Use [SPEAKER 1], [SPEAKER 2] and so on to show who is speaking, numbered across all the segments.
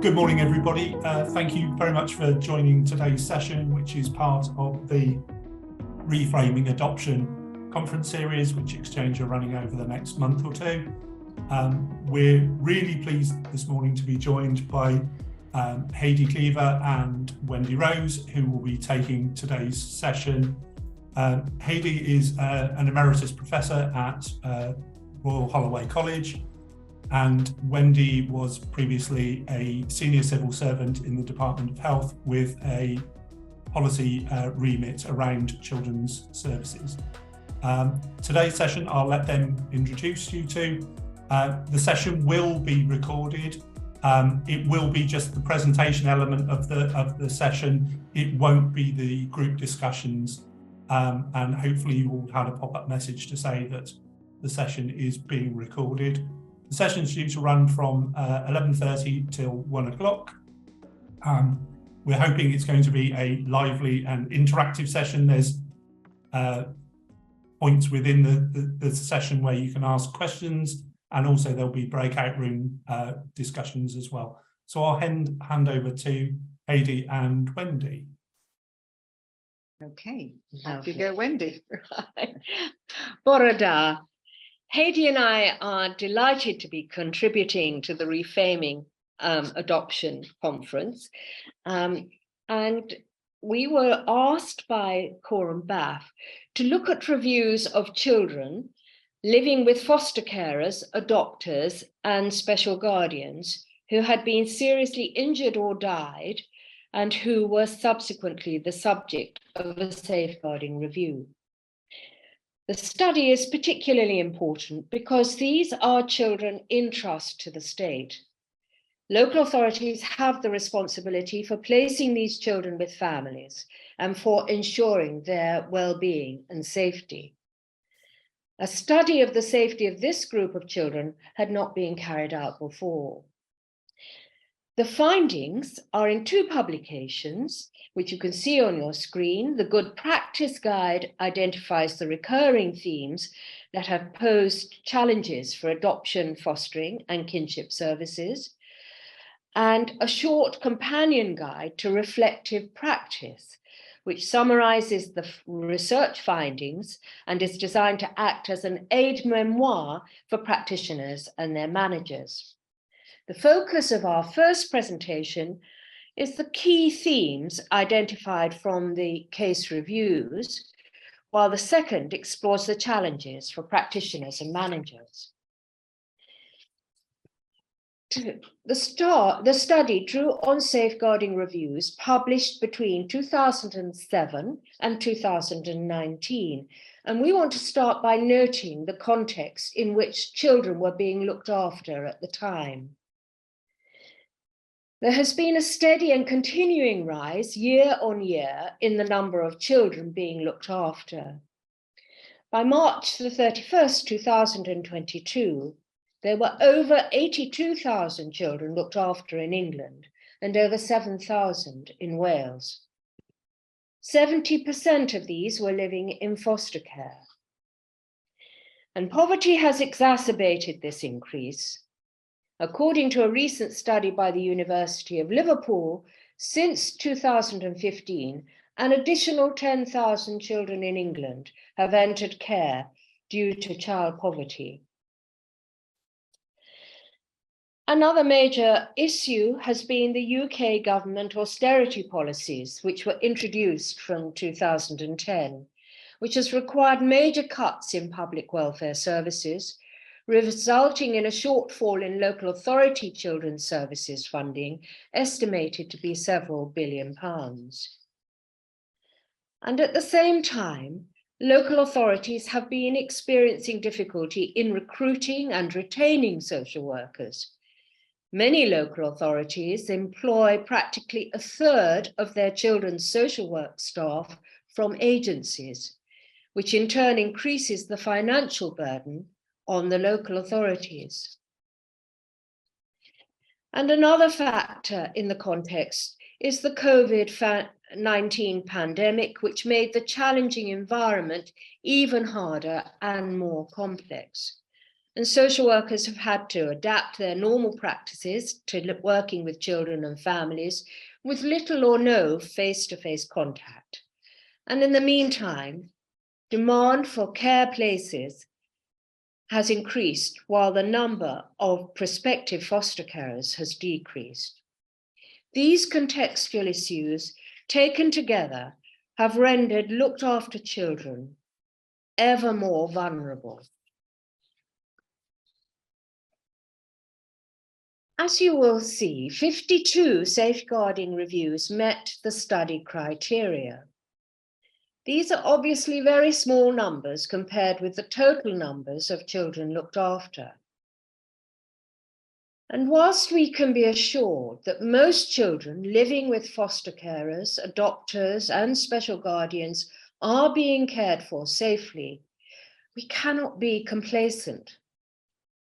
[SPEAKER 1] good morning, everybody. Thank you very much for joining today's session, which is part of the Reframing Adoption conference series, which ExChange are running over the next month or two. We're really pleased this morning to be joined by Heidi Cleaver and Wendy Rose, who will be taking today's session. Heidi is an emeritus professor at Royal Holloway College, and Wendy was previously a senior civil servant in the Department of Health with a policy remit around children's services. Today's session, I'll let them introduce you to. The session will be recorded. It will be just the presentation element of the session. It won't be the group discussions, and hopefully you all had a pop-up message to say that the session is being recorded. The session is due to run from 11:30 till 1 o'clock. We're hoping it's going to be a lively and interactive session. There's points within the session where you can ask questions, and also there'll be breakout room discussions as well. So I'll hand over to Heidi and Wendy.
[SPEAKER 2] Okay, off you go, Wendy. Bore da. Heidi and I are delighted to be contributing to the Reframing Adoption Conference. And we were asked by Quorum BAF to look at reviews of children living with foster carers, adopters, and special guardians who had been seriously injured or died, and who were subsequently the subject of a safeguarding review. The study is particularly important because these are children in trust to the state. Local authorities have the responsibility for placing these children with families and for ensuring their well-being and safety. A study of the safety of this group of children had not been carried out before. The findings are in two publications, which you can see on your screen. The Good Practice Guide identifies the recurring themes that have posed challenges for adoption, fostering, and kinship services, and a short companion guide to reflective practice, which summarizes the research findings and is designed to act as an aide-memoire for practitioners and their managers. The focus of our first presentation is the key themes identified from the case reviews, while the second explores the challenges for practitioners and managers. The study drew on safeguarding reviews published between 2007 and 2019, and we want to start by noting the context in which children were being looked after at the time. There has been a steady and continuing rise year on year in the number of children being looked after. By March the 31st, 2022, there were over 82,000 children looked after in England and over 7,000 in Wales. 70% of these were living in foster care. And poverty has exacerbated this increase. According to a recent study by the University of Liverpool, since 2015, an additional 10,000 children in England have entered care due to child poverty. Another major issue has been the UK government austerity policies, which were introduced from 2010, which has required major cuts in public welfare services, resulting in a shortfall in local authority children's services funding, estimated to be several billion pounds. And at the same time, local authorities have been experiencing difficulty in recruiting and retaining social workers. Many local authorities employ practically a third of their children's social work staff from agencies, which in turn increases the financial burden on the local authorities. And another factor in the context is the COVID-19 pandemic, which made the challenging environment even harder and more complex. and social workers have had to adapt their normal practices to working with children and families with little or no face-to-face contact. And in the meantime, demand for care places has increased while the number of prospective foster carers has decreased. These contextual issues, taken together, have rendered looked after children ever more vulnerable. As you will see, 52 safeguarding reviews met the study criteria. These are obviously very small numbers compared with the total numbers of children looked after. And whilst we can be assured that most children living with foster carers, adopters, and special guardians are being cared for safely, we cannot be complacent.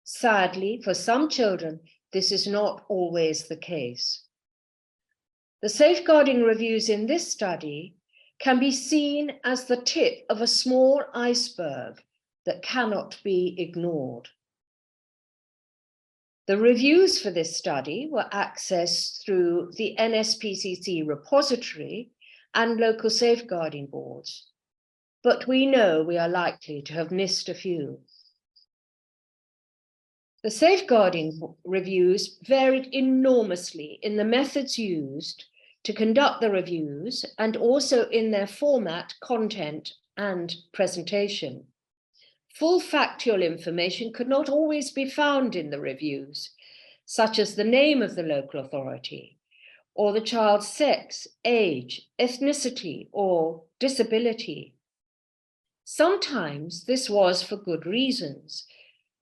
[SPEAKER 2] Sadly, for some children, this is not always the case. The safeguarding reviews in this study can be seen as the tip of a small iceberg that cannot be ignored. The reviews for this study were accessed through the NSPCC repository and local safeguarding boards, but we know we are likely to have missed a few. The safeguarding reviews varied enormously in the methods used to conduct the reviews and also in their format, content, and presentation. Full factual information could not always be found in the reviews, such as the name of the local authority, or the child's sex, age, ethnicity, or disability. Sometimes this was for good reasons.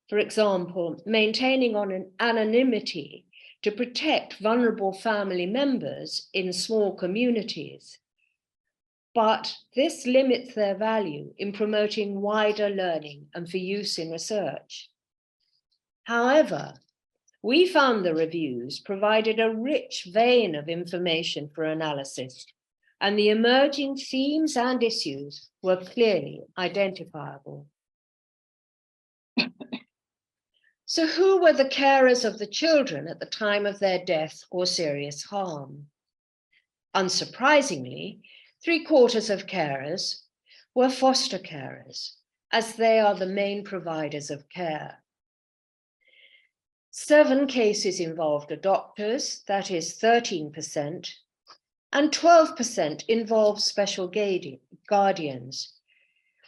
[SPEAKER 2] For example, maintaining anonymity to protect vulnerable family members in small communities. But this limits their value in promoting wider learning and for use in research. However, we found the reviews provided a rich vein of information for analysis, and the emerging themes and issues were clearly identifiable. So who were the carers of the children at the time of their death or serious harm? Unsurprisingly, 3/4 of carers were foster carers, as they are the main providers of care. 7 cases involved adopters, that is 13%, and 12% involved special guardians,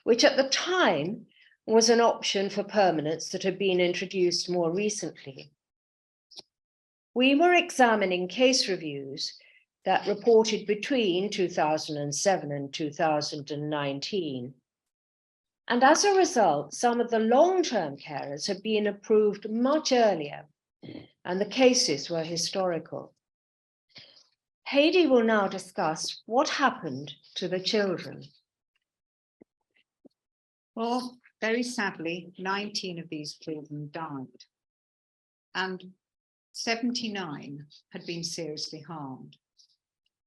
[SPEAKER 2] which at the time was an option for permanents that had been introduced more recently. We were examining case reviews that reported between 2007 and 2019. And as a result, some of the long-term carers had been approved much earlier, and the cases were historical. Heidi will now discuss what happened to the children.
[SPEAKER 3] Well, very sadly, 19 of these children died, and 79 had been seriously harmed.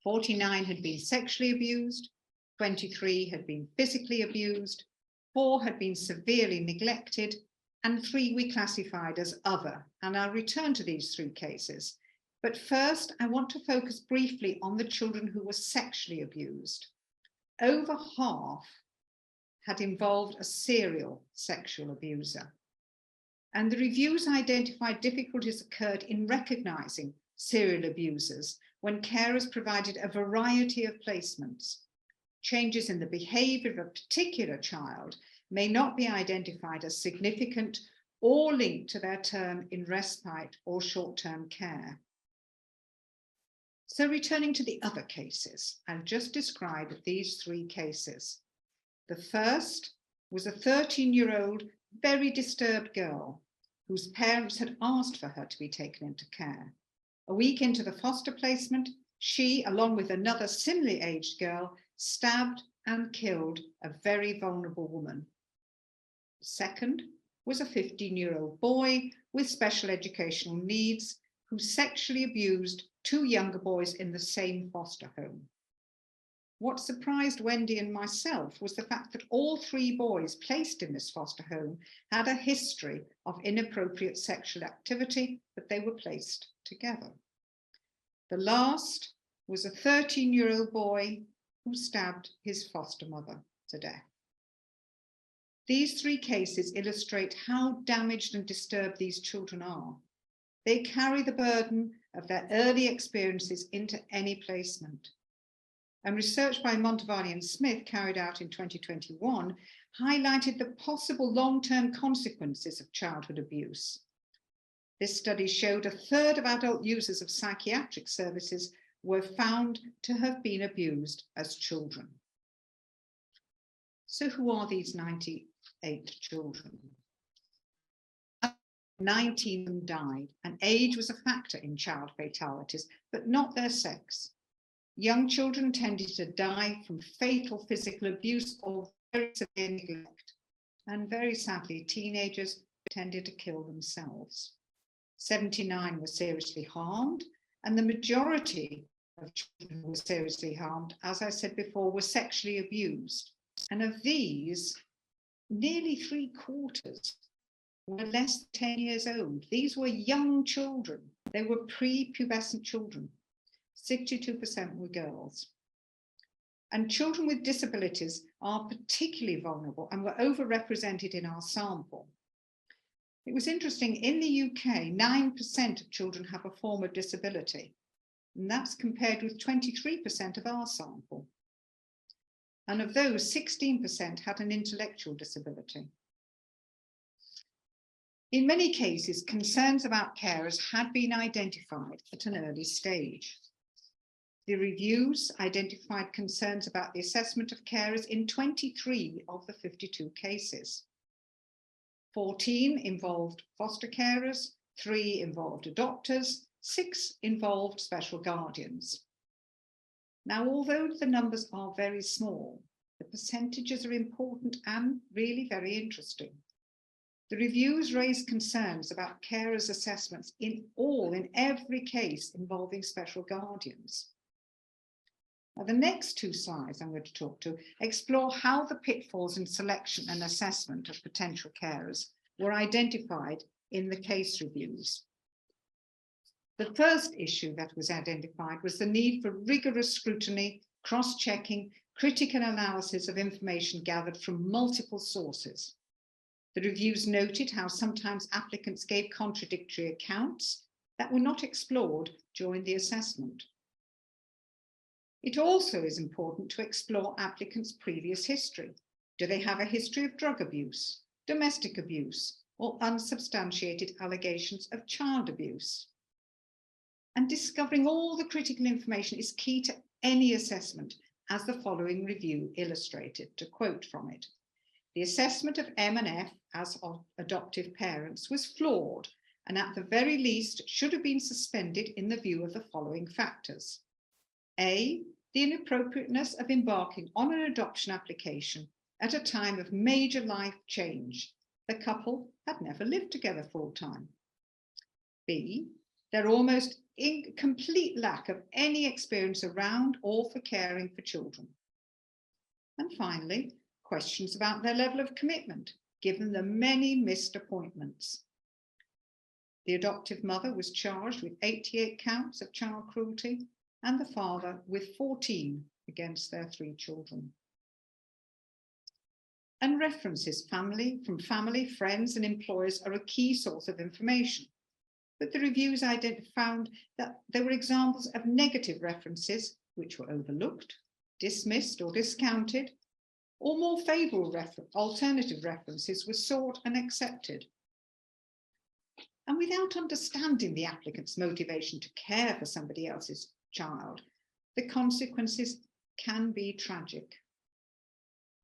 [SPEAKER 3] 49 had been sexually abused, 23 had been physically abused, 4 had been severely neglected, and 3 we classified as other, and I'll return to these 3 cases. But first, I want to focus briefly on the children who were sexually abused. Over half had involved a serial sexual abuser. And the reviews identified difficulties occurred in recognizing serial abusers when carers provided a variety of placements. Changes in the behavior of a particular child may not be identified as significant or linked to their term in respite or short-term care. So returning to the other cases, I'll just describe these 3 cases. The first was a 13-year-old, very disturbed girl whose parents had asked for her to be taken into care. A week into the foster placement, she, along with another similarly aged girl, stabbed and killed a very vulnerable woman. The second was a 15-year-old boy with special educational needs who sexually abused 2 younger boys in the same foster home. what surprised Wendy and myself was the fact that all 3 boys placed in this foster home had a history of inappropriate sexual activity, but they were placed together. The last was a 13-year-old boy who stabbed his foster mother to death. These 3 cases illustrate how damaged and disturbed these children are. They carry the burden of their early experiences into any placement. And research by Montevalli and Smith, carried out in 2021, highlighted the possible long-term consequences of childhood abuse. This study showed 1/3 of adult users of psychiatric services were found to have been abused as children. So who are these 98 children? 19 of them died, and age was a factor in child fatalities, but not their sex. Young children tended to die from fatal physical abuse or very severe neglect, and very sadly, teenagers tended to kill themselves. 79 were seriously harmed, and the majority of children who were seriously harmed, as I said before, were sexually abused. And of these, nearly 3/4 were less than 10 years old. These were young children. They were pre-pubescent children. 62% were girls. And children with disabilities are particularly vulnerable and were overrepresented in our sample. It was interesting, in the UK, 9% of children have a form of disability, and that's compared with 23% of our sample. And of those, 16% had an intellectual disability. In many cases, concerns about carers had been identified at an early stage. The reviews identified concerns about the assessment of carers in 23 of the 52 cases. 14 involved foster carers, 3 involved adopters, 6 involved special guardians. Now, although the numbers are very small, the percentages are important and really very interesting. The reviews raised concerns about carers' assessments in every case involving special guardians. Now, the next 2 slides I'm going to talk to explore how the pitfalls in selection and assessment of potential carers were identified in the case reviews. The first issue that was identified was the need for rigorous scrutiny, cross-checking, critical analysis of information gathered from multiple sources. The reviews noted how sometimes applicants gave contradictory accounts that were not explored during the assessment. It also is important to explore applicants' previous history. Do they have a history of drug abuse, domestic abuse, or unsubstantiated allegations of child abuse? And discovering all the critical information is key to any assessment, as the following review illustrated, to quote from it. The assessment of M and F as of adoptive parents was flawed, and at the very least should have been suspended in the view of the following factors. A, the inappropriateness of embarking on an adoption application at a time of major life change. The couple had never lived together full-time. B, their almost complete lack of any experience around or for caring for children. And finally, questions about their level of commitment, given the many missed appointments. The adoptive mother was charged with 88 counts of child cruelty, and the father with 14 against their 3 children. And references from family, friends, and employers are a key source of information. But the reviews found that there were examples of negative references which were overlooked, dismissed, or discounted, or more favourable alternative references were sought and accepted. And without understanding the applicant's motivation to care for somebody else's child, the consequences can be tragic.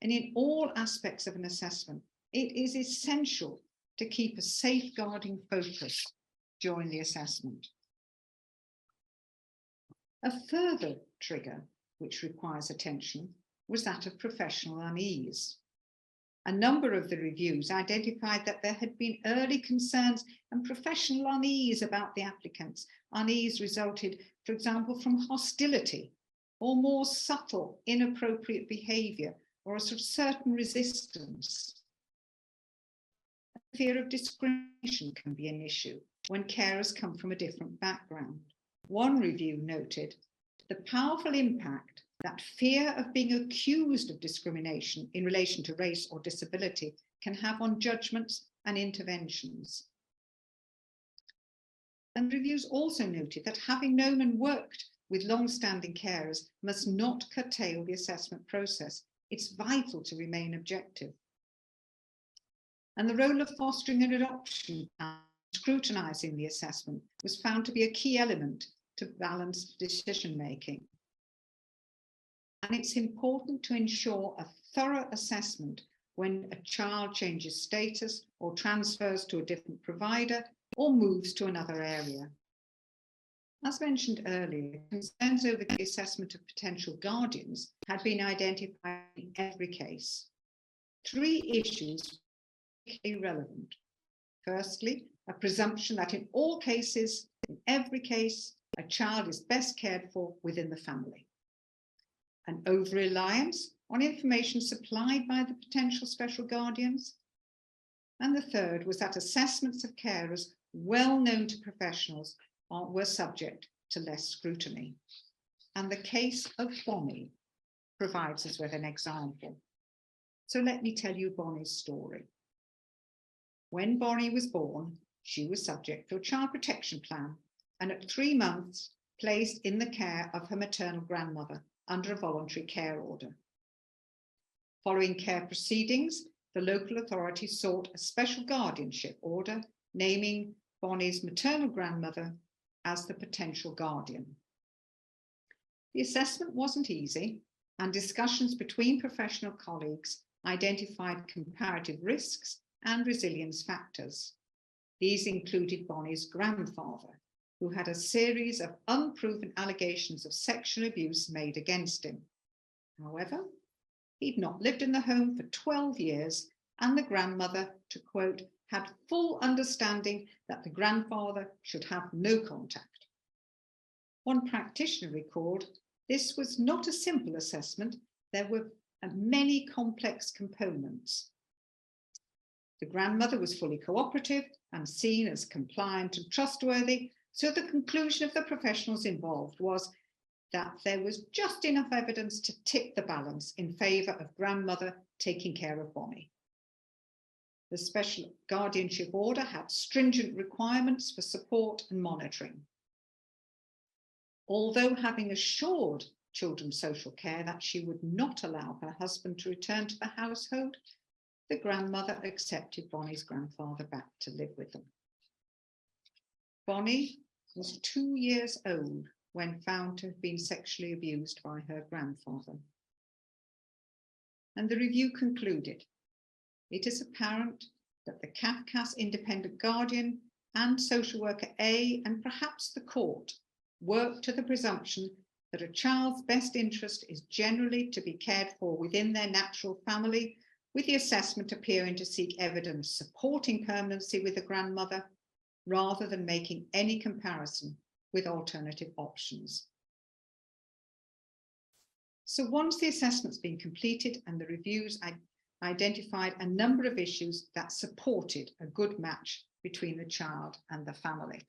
[SPEAKER 3] And in all aspects of an assessment, it is essential to keep a safeguarding focus during the assessment. A further trigger which requires attention was that of professional unease. A number of the reviews identified that there had been early concerns and professional unease about the applicants. Unease resulted, for example, from hostility or more subtle, inappropriate behaviour, or a sort of certain resistance. Fear of discrimination can be an issue when carers come from a different background. One review noted the powerful impact that fear of being accused of discrimination in relation to race or disability can have on judgments and interventions. And reviews also noted that having known and worked with long-standing carers must not curtail the assessment process. It's vital to remain objective. And the role of fostering and adoption and scrutinising the assessment was found to be a key element to balanced decision-making. And it's important to ensure a thorough assessment when a child changes status or transfers to a different provider or moves to another area. As mentioned earlier, concerns over the assessment of potential guardians had been identified in every case. 3 issues are particularly relevant. Firstly, a presumption that in all cases, in every case, a child is best cared for within the family. An over-reliance on information supplied by the potential special guardians. And the third was that assessments of carers well known to professionals were subject to less scrutiny. And the case of Bonnie provides us with an example. So let me tell you Bonnie's story. When Bonnie was born, she was subject to a child protection plan and at 3 months placed in the care of her maternal grandmother under a voluntary care order. Following care proceedings, the local authority sought a special guardianship order, naming Bonnie's maternal grandmother as the potential guardian. The assessment wasn't easy, and discussions between professional colleagues identified comparative risks and resilience factors. These included Bonnie's grandfather, who had a series of unproven allegations of sexual abuse made against him. However, he'd not lived in the home for 12 years, and the grandmother, to quote, had full understanding that the grandfather should have no contact. One practitioner recalled, this was not a simple assessment. There were many complex components. The grandmother was fully cooperative and seen as compliant and trustworthy, so the conclusion of the professionals involved was that there was just enough evidence to tip the balance in favour of grandmother taking care of Bonnie. The special guardianship order had stringent requirements for support and monitoring. Although having assured children's social care that she would not allow her husband to return to the household, the grandmother accepted Bonnie's grandfather back to live with them. Bonnie was 2 years old when found to have been sexually abused by her grandfather. And the review concluded, it is apparent that the CAFCAS independent guardian and social worker A, and perhaps the court, work to the presumption that a child's best interest is generally to be cared for within their natural family, with the assessment appearing to seek evidence supporting permanency with the grandmother, rather than making any comparison with alternative options. So once the assessment's been completed and the reviews identified a number of issues that supported a good match between the child and the family.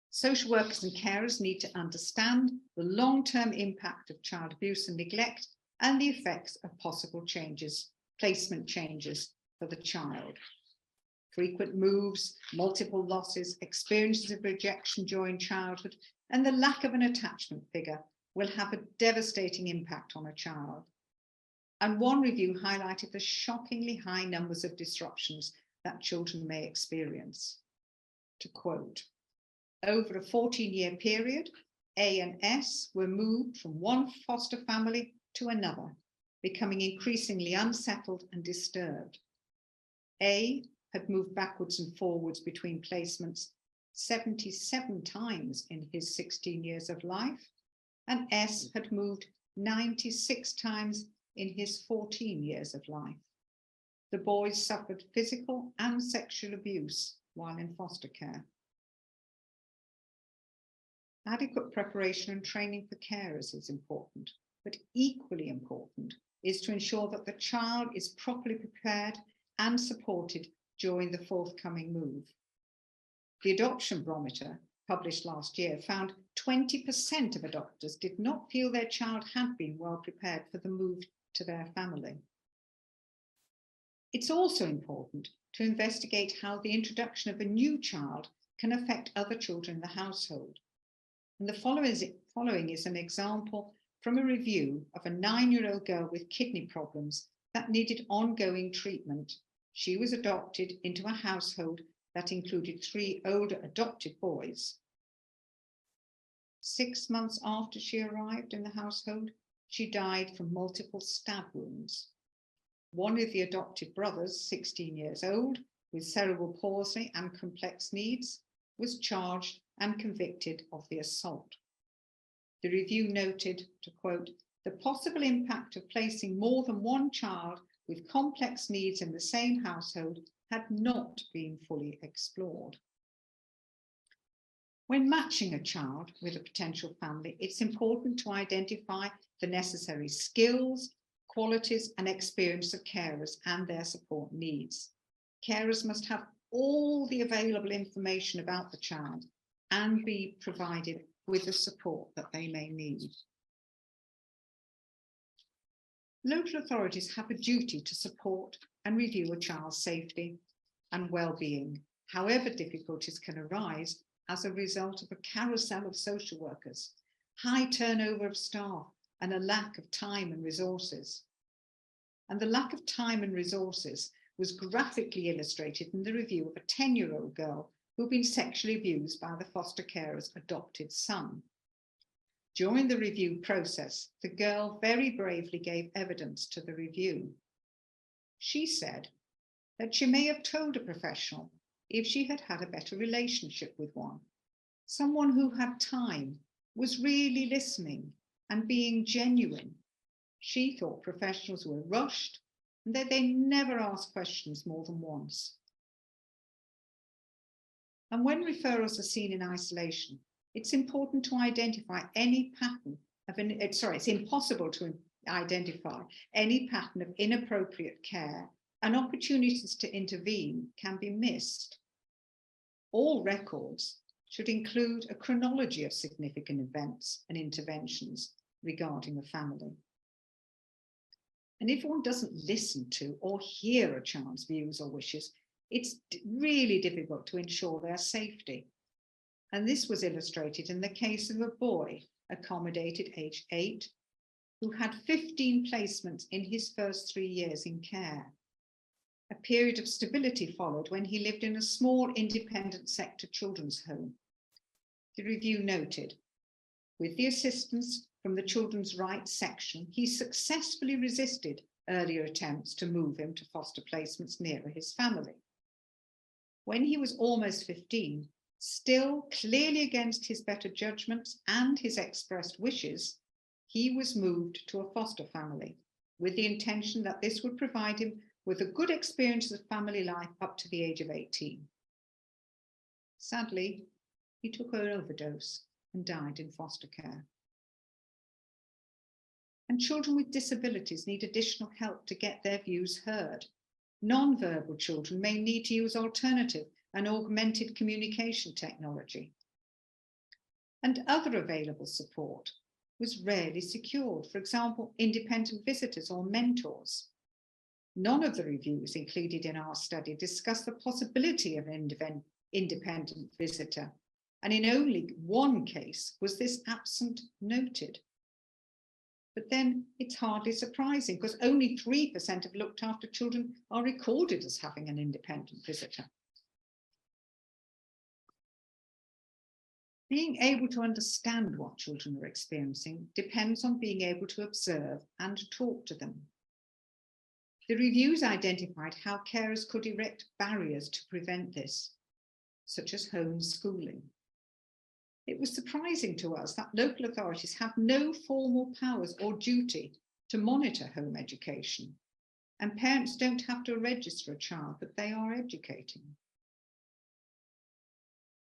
[SPEAKER 3] Social workers and carers need to understand the long-term impact of child abuse and neglect and the effects of possible changes, placement changes for the child. Frequent moves, multiple losses, experiences of rejection during childhood, and the lack of an attachment figure will have a devastating impact on a child. And one review highlighted the shockingly high numbers of disruptions that children may experience. To quote, over a 14-year period, A and S were moved from one foster family to another, becoming increasingly unsettled and disturbed. A had moved backwards and forwards between placements 77 times in his 16 years of life, and S had moved 96 times in his 14 years of life. The boys suffered physical and sexual abuse while in foster care. Adequate preparation and training for carers is important, but equally important is to ensure that the child is properly prepared and supported during the forthcoming move. The adoption barometer, published last year, found 20% of adopters did not feel their child had been well prepared for the move to their family. It's also important to investigate how the introduction of a new child can affect other children in the household. And the following is an example from a review of a 9-year-old girl with kidney problems that needed ongoing treatment. She was adopted into a household that included 3 older adopted boys. 6 months after she arrived in the household, she died from multiple stab wounds. One of the adopted brothers, 16 years old, with cerebral palsy and complex needs, was charged and convicted of the assault. The review noted, to quote, "The possible impact of placing more than one child with complex needs in the same household had not been fully explored." When matching a child with a potential family, it's important to identify the necessary skills, qualities, and experience of carers and their support needs. Carers must have all the available information about the child and be provided with the support that they may need. Local authorities have a duty to support and review a child's safety and well-being, however difficulties can arise as a result of a carousel of social workers, high turnover of staff, and a lack of time and resources. And the lack of time and resources was graphically illustrated in the review of a 10-year-old girl who'd been sexually abused by the foster carer's adopted son. During the review process, the girl very bravely gave evidence to the review. She said that she may have told a professional if she had had a better relationship with one, someone who had time, was really listening and being genuine. She thought professionals were rushed and that they never asked questions more than once. And when referrals are seen in isolation, it's important to identify any pattern of it's impossible to identify any pattern of inappropriate care, and opportunities to intervene can be missed. All records should include a chronology of significant events and interventions regarding a family. And if one doesn't listen to or hear a child's views or wishes, it's really difficult to ensure their safety. And this was illustrated in the case of a boy accommodated age 8, who had 15 placements in his first 3 years in care. A period of stability followed when he lived in a small independent sector children's home. The review noted, with the assistance from the children's rights section, he successfully resisted earlier attempts to move him to foster placements nearer his family. When he was almost 15, still clearly against his better judgments and his expressed wishes, he was moved to a foster family with the intention that this would provide him with a good experience of family life up to the age of 18. Sadly, he took an overdose and died in foster care. And children with disabilities need additional help to get their views heard. Non-verbal children may need to use alternative and augmented communication technology. And other available support was rarely secured, for example, independent visitors or mentors. None of the reviews included in our study discussed the possibility of an independent visitor, and in only one case was this absent noted. But then it's hardly surprising because only 3% of looked after children are recorded as having an independent visitor. Being able to understand what children are experiencing depends on being able to observe and talk to them. The reviews identified how carers could erect barriers to prevent this, such as homeschooling. It was surprising to us that local authorities have no formal powers or duty to monitor home education, and parents don't have to register a child that they are educating.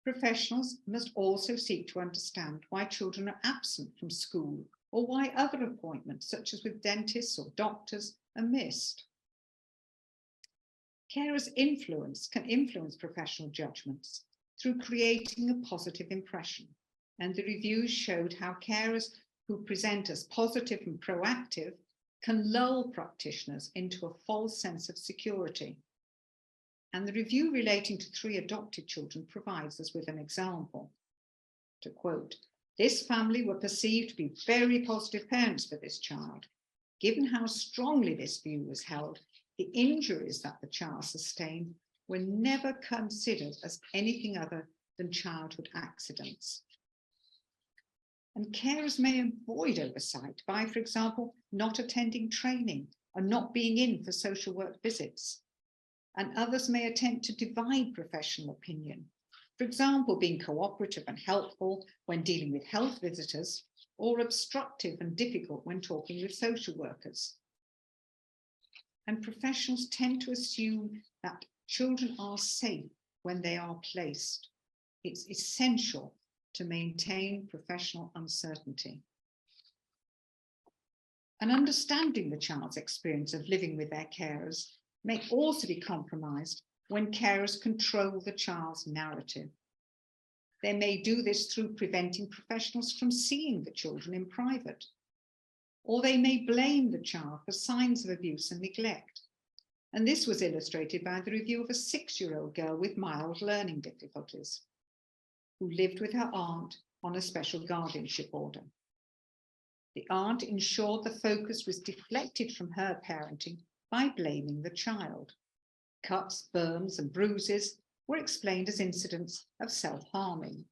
[SPEAKER 3] Professionals must also seek to understand why children are absent from school or why other appointments, such as with dentists or doctors, are missed. Carers' influence can influence professional judgments through creating a positive impression, and the reviews showed how carers who present as positive and proactive can lull practitioners into a false sense of security. And the review relating to 3 adopted children provides us with an example. To quote, "This family were perceived to be very positive parents for this child. Given how strongly this view was held, the injuries that the child sustained were never considered as anything other than childhood accidents." And carers may avoid oversight by, for example, not attending training and not being in for social work visits. And others may attempt to divide professional opinion, for example, being cooperative and helpful when dealing with health visitors, or obstructive and difficult when talking with social workers. And professionals tend to assume that children are safe when they are placed. It's essential to maintain professional uncertainty. And understanding the child's experience of living with their carers may also be compromised when carers control the child's narrative. They may do this through preventing professionals from seeing the children in private, or they may blame the child for signs of abuse and neglect. And this was illustrated by the review of a 6-year-old girl with mild learning difficulties, who lived with her aunt on a special guardianship order. The aunt ensured the focus was deflected from her parenting by blaming the child. Cuts, burns, and bruises were explained as incidents of self-harming.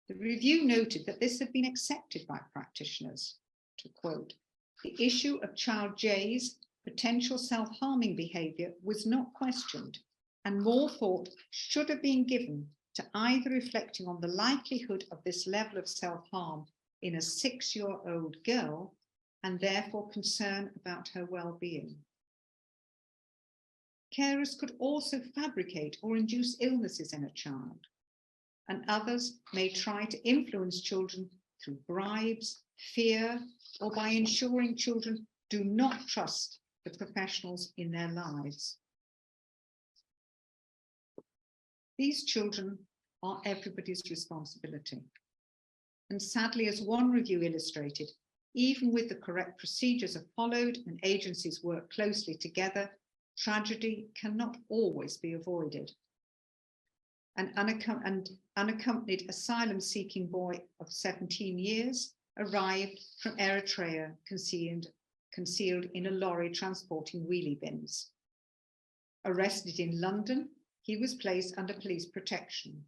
[SPEAKER 3] The review noted that this had been accepted by practitioners. To quote, "The issue of child J's potential self-harming behaviour was not questioned, and more thought should have been given to either reflecting on the likelihood of this level of self-harm in a 6-year-old girl, and therefore concern about her well-being." Carers could also fabricate or induce illnesses in a child, and others may try to influence children through bribes, fear, or by ensuring children do not trust the professionals in their lives. These children are everybody's responsibility. And sadly, as one review illustrated, even with the correct procedures are followed and agencies work closely together, tragedy cannot always be avoided. An unaccompanied asylum-seeking boy of 17 years arrived from Eritrea concealed in a lorry transporting wheelie bins. Arrested in London, he was placed under police protection.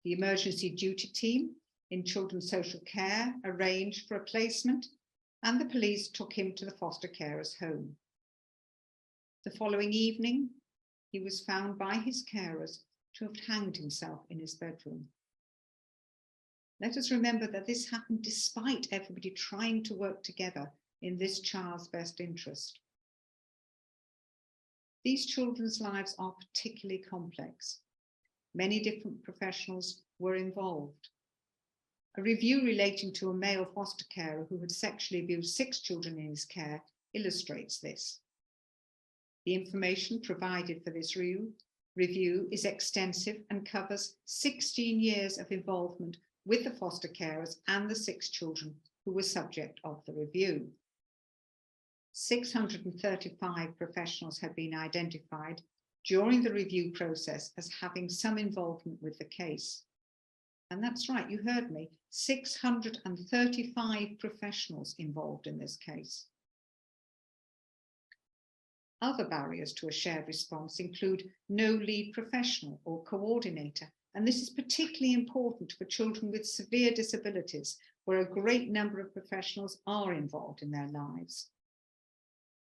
[SPEAKER 3] The emergency duty team in children's social care arranged for a placement, and the police took him to the foster carer's home. The following evening, he was found by his carers to have hanged himself in his bedroom. Let us remember that this happened despite everybody trying to work together in this child's best interest. These children's lives are particularly complex. Many different professionals were involved. A review relating to a male foster carer who had sexually abused 6 children in his care illustrates this. The information provided for this review is extensive and covers 16 years of involvement with the foster carers and the 6 children who were subject of the review. 635 professionals have been identified during the review process as having some involvement with the case. And that's right, you heard me, 635 professionals involved in this case. Other barriers to a shared response include no lead professional or coordinator, and this is particularly important for children with severe disabilities, where a great number of professionals are involved in their lives.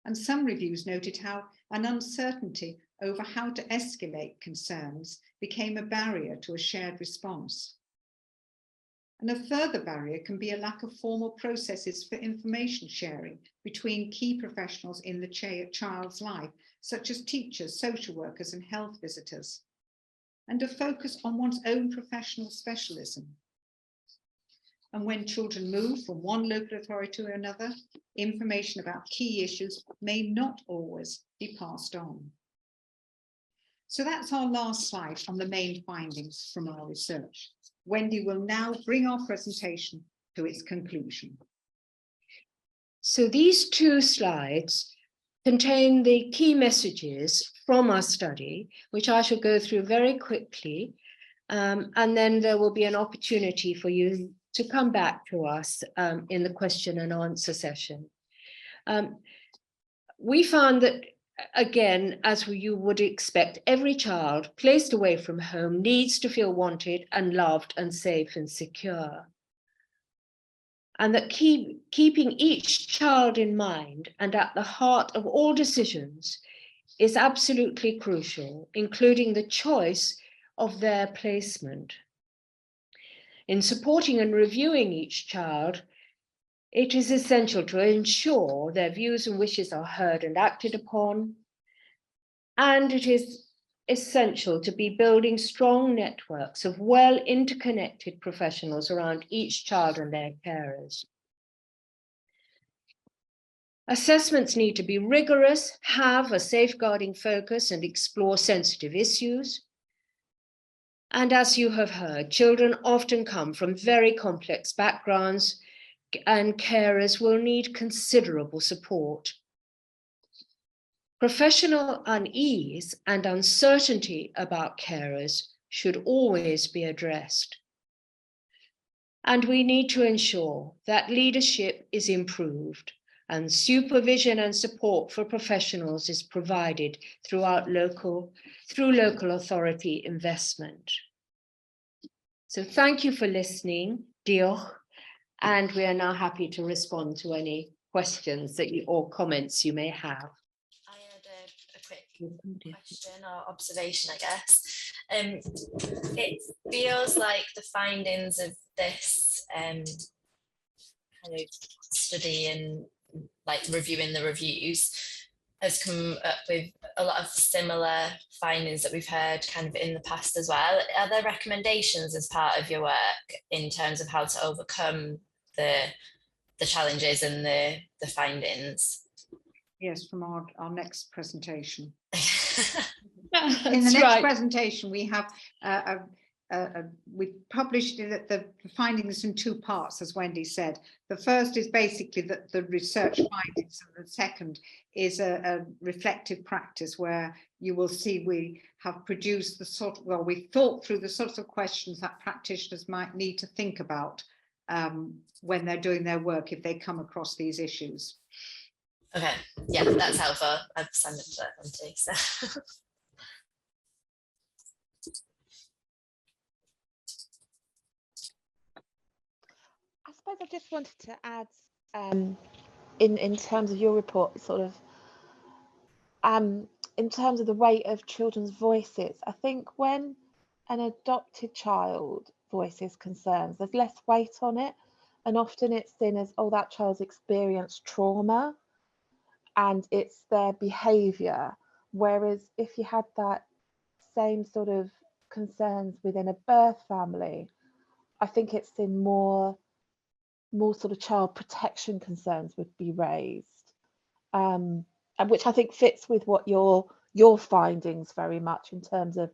[SPEAKER 3] And some reviews noted how an uncertainty over how to escalate concerns became a barrier to a shared response. And a further barrier can be a lack of formal processes for information sharing between key professionals in the child's life, such as teachers, social workers, and health visitors. and a focus on one's own professional specialism. And when children move from one local authority to another, information about key issues may not always be passed on. So that's our last slide on the main findings from our research. Wendy will now bring our presentation to its conclusion.
[SPEAKER 2] So these 2 slides contain the key messages from our study, which I shall go through very quickly, and then there will be an opportunity for you to come back to us in the question and answer session. We found that, again, as you would expect, every child placed away from home needs to feel wanted and loved and safe and secure. And that keeping each child in mind and at the heart of all decisions is absolutely crucial, including the choice of their placement. In supporting and reviewing each child, it is essential to ensure their views and wishes are heard and acted upon. And it is essential to be building strong networks of well interconnected professionals around each child and their carers. Assessments need to be rigorous, have a safeguarding focus, and explore sensitive issues. And as you have heard, children often come from very complex backgrounds, and carers will need considerable support. Professional unease and uncertainty about carers should always be addressed. And we need to ensure that leadership is improved and supervision and support for professionals is provided through local authority investment. So thank you for listening, Diolch, and we are now happy to respond to any questions or comments you may have.
[SPEAKER 4] I had a quick question or observation, I guess. It feels like the findings of this kind of study and like reviewing the reviews has come up with a lot of similar findings that we've heard kind of in the past as well. Are there recommendations as part of your work in terms of how to overcome the challenges and the findings?
[SPEAKER 3] Yes, from our next presentation.
[SPEAKER 2] In
[SPEAKER 3] the next presentation, we have we published the findings in 2 parts, as Wendy said. The first is basically the research findings, and the second is a reflective practice where you will see we have produced we thought through the sorts of questions that practitioners might need to think about when they're doing their work if they come across these issues.
[SPEAKER 4] Okay, yeah, that's helpful. I've signed up for that one too. So.
[SPEAKER 5] I suppose I just wanted to add, in terms of your report, sort of, in terms of the weight of children's voices, I think when an adopted child voices concerns, there's less weight on it, and often it's seen as, oh, that child's experienced trauma, and it's their behaviour. Whereas if you had that same sort of concerns within a birth family, I think it's seen more sort of child protection concerns would be raised, and which I think fits with what your findings very much in terms of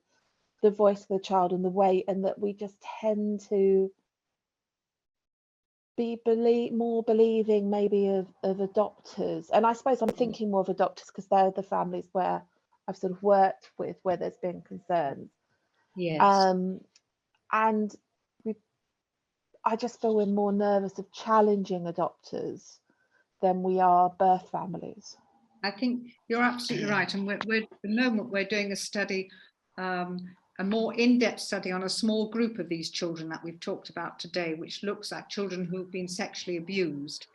[SPEAKER 5] the voice of the child and the way, and that we just tend to be more believing maybe of adopters. And I suppose I'm thinking more of adopters because they're the families where I've sort of worked with where there's been concerns.
[SPEAKER 2] Yes.
[SPEAKER 5] And I just feel we're more nervous of challenging adopters than we are birth families.
[SPEAKER 3] I think you're absolutely right. And at the moment we're doing a study, a more in-depth study on a small group of these children that we've talked about today, which looks at children who've been sexually abused,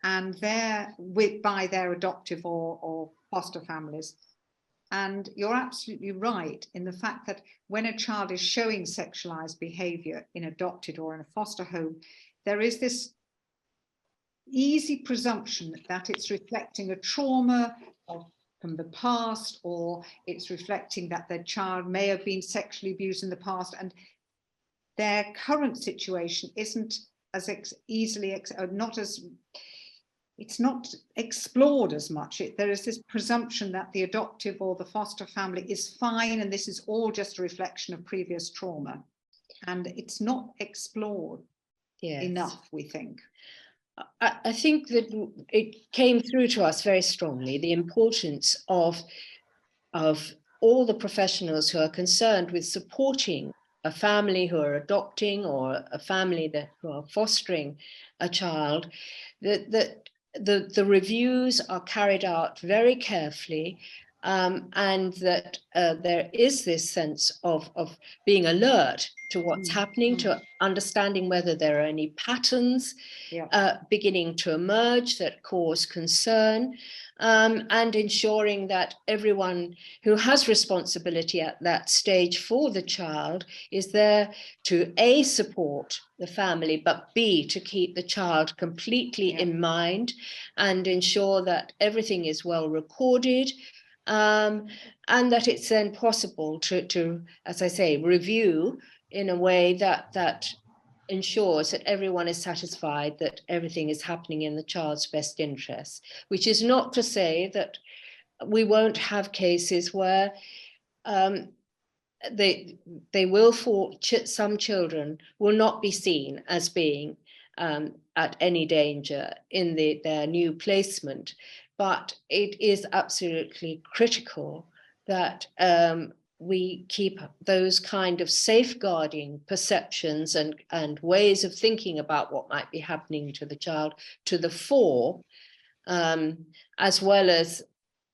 [SPEAKER 3] and they're by their adoptive or foster families. And you're absolutely right in the fact that when a child is showing sexualized behavior in adopted or in a foster home, there is this easy presumption that it's reflecting a trauma of from the past, or it's reflecting that their child may have been sexually abused in the past, and their current situation isn't as it's not explored as much. There is this presumption that the adoptive or the foster family is fine, and this is all just a reflection of previous trauma, and it's not explored enough, we think.
[SPEAKER 2] I think that it came through to us very strongly, the importance of all the professionals who are concerned with supporting a family who are adopting, or a family who are fostering a child, that the reviews are carried out very carefully, and that there is this sense of being alert to what's happening, to understanding whether there are any patterns beginning to emerge that cause concern, and ensuring that everyone who has responsibility at that stage for the child is there to A, support the family, but B, to keep the child completely in mind and ensure that everything is well recorded, and that it's then possible to, as I say, review in a way that ensures that everyone is satisfied that everything is happening in the child's best interest, which is not to say that we won't have cases where some children will not be seen as being at any danger in their new placement, but it is absolutely critical that we keep those kind of safeguarding perceptions and ways of thinking about what might be happening to the child to the fore, as well as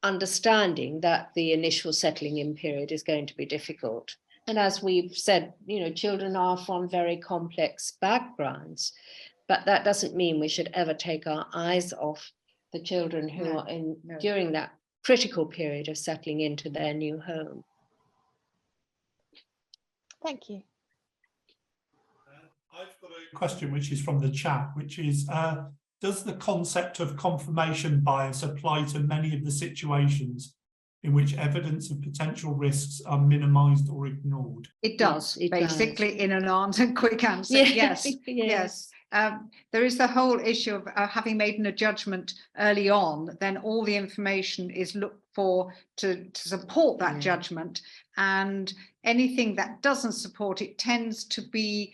[SPEAKER 2] understanding that the initial settling in period is going to be difficult. And as we've said, children are from very complex backgrounds, but that doesn't mean we should ever take our eyes off the children who are during that critical period of settling into their new home.
[SPEAKER 5] Thank you.
[SPEAKER 1] I've got a question which is from the chat, which is, does the concept of confirmation bias apply to many of the situations in which evidence of potential risks are minimised or ignored?
[SPEAKER 3] It does,
[SPEAKER 2] Yes, it
[SPEAKER 3] basically,
[SPEAKER 2] does.
[SPEAKER 3] in an quick answer. Yes, yes. There is the whole issue of having made a judgment early on, then all the information is looked for to support that judgment, and anything that doesn't support it tends to be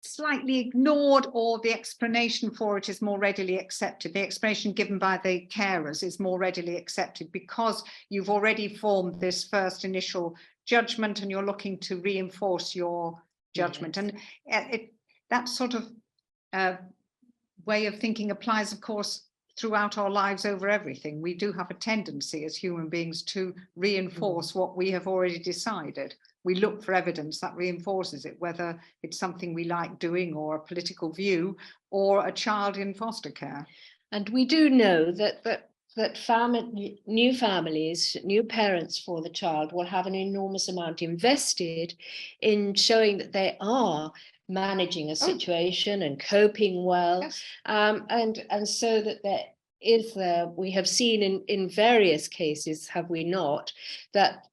[SPEAKER 3] slightly ignored, or the explanation for it is more readily accepted. The explanation given by the carers is more readily accepted because you've already formed this first initial judgment and you're looking to reinforce your judgment. And that sort of way of thinking applies, of course, throughout our lives over everything. We do have a tendency as human beings to reinforce what we have already decided. We look for evidence that reinforces it, whether it's something we like doing or a political view or a child in foster care.
[SPEAKER 2] And we do know that new families, new parents for the child will have an enormous amount invested in showing that they are managing a situation and coping well.
[SPEAKER 3] Yes.
[SPEAKER 2] And so that there is we have seen in various cases, have we not, that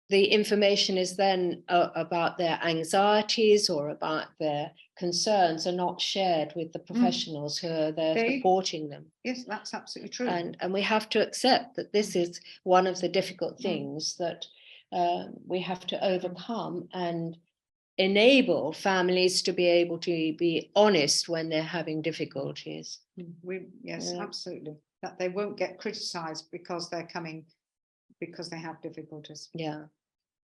[SPEAKER 2] the information is then about their anxieties or about their concerns are not shared with the professionals who are there supporting them.
[SPEAKER 3] Yes, that's absolutely true.
[SPEAKER 2] And we have to accept that this is one of the difficult things that we have to overcome and enable families to be able to be honest when they're having difficulties.
[SPEAKER 3] Yes, absolutely. That they won't get criticised because they're coming because they have difficulties.
[SPEAKER 2] Yeah.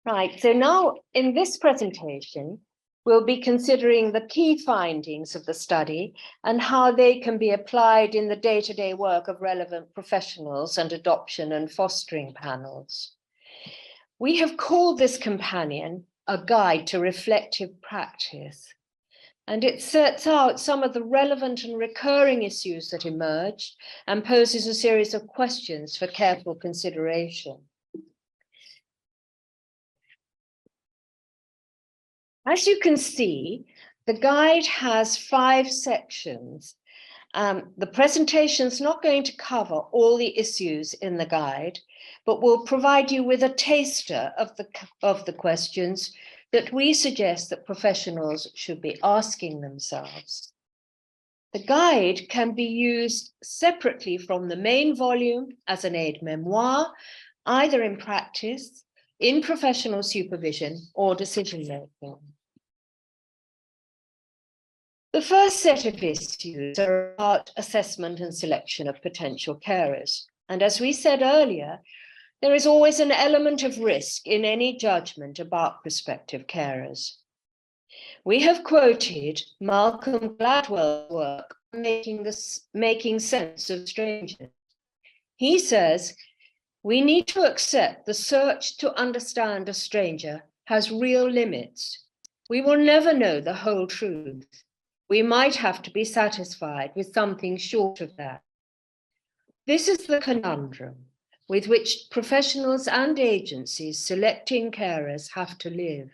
[SPEAKER 2] Right. So now in this presentation, we'll be considering the key findings of the study and how they can be applied in the day-to-day work of relevant professionals and adoption and fostering panels. We have called this companion a guide to reflective practice, and it sets out some of the relevant and recurring issues that emerged and poses a series of questions for careful consideration. As you can see, the guide has 5 sections, The presentation is not going to cover all the issues in the guide, but will provide you with a taster of the questions that we suggest that professionals should be asking themselves. The guide can be used separately from the main volume as an aide-memoire, either in practice, in professional supervision, or decision-making. The first set of issues are about assessment and selection of potential carers. And as we said earlier, there is always an element of risk in any judgment about prospective carers. We have quoted Malcolm Gladwell's work on making sense of strangers. He says, we need to accept the search to understand a stranger has real limits. We will never know the whole truth. We might have to be satisfied with something short of that. This is the conundrum with which professionals and agencies selecting carers have to live.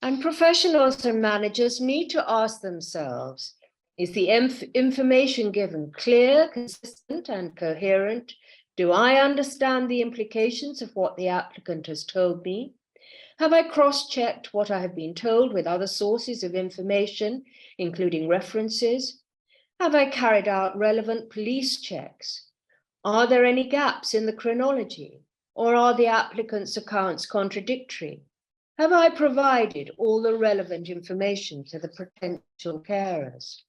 [SPEAKER 2] And professionals and managers need to ask themselves, is the information given clear, consistent, and coherent? Do I understand the implications of what the applicant has told me? Have I cross-checked what I have been told with other sources of information, including references? Have I carried out relevant police checks? Are there any gaps in the chronology, or are the applicant's accounts contradictory? Have I provided all the relevant information to the potential carers?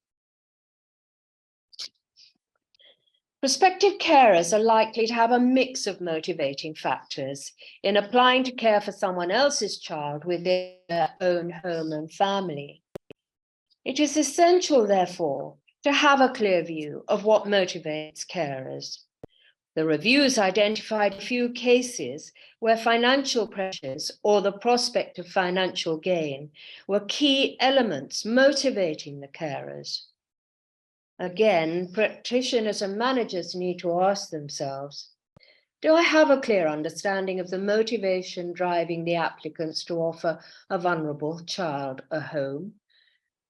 [SPEAKER 2] Prospective carers are likely to have a mix of motivating factors in applying to care for someone else's child within their own home and family. It is essential, therefore, to have a clear view of what motivates carers. The reviews identified a few cases where financial pressures or the prospect of financial gain were key elements motivating the carers. Again, practitioners and managers need to ask themselves, do I have a clear understanding of the motivation driving the applicants to offer a vulnerable child a home?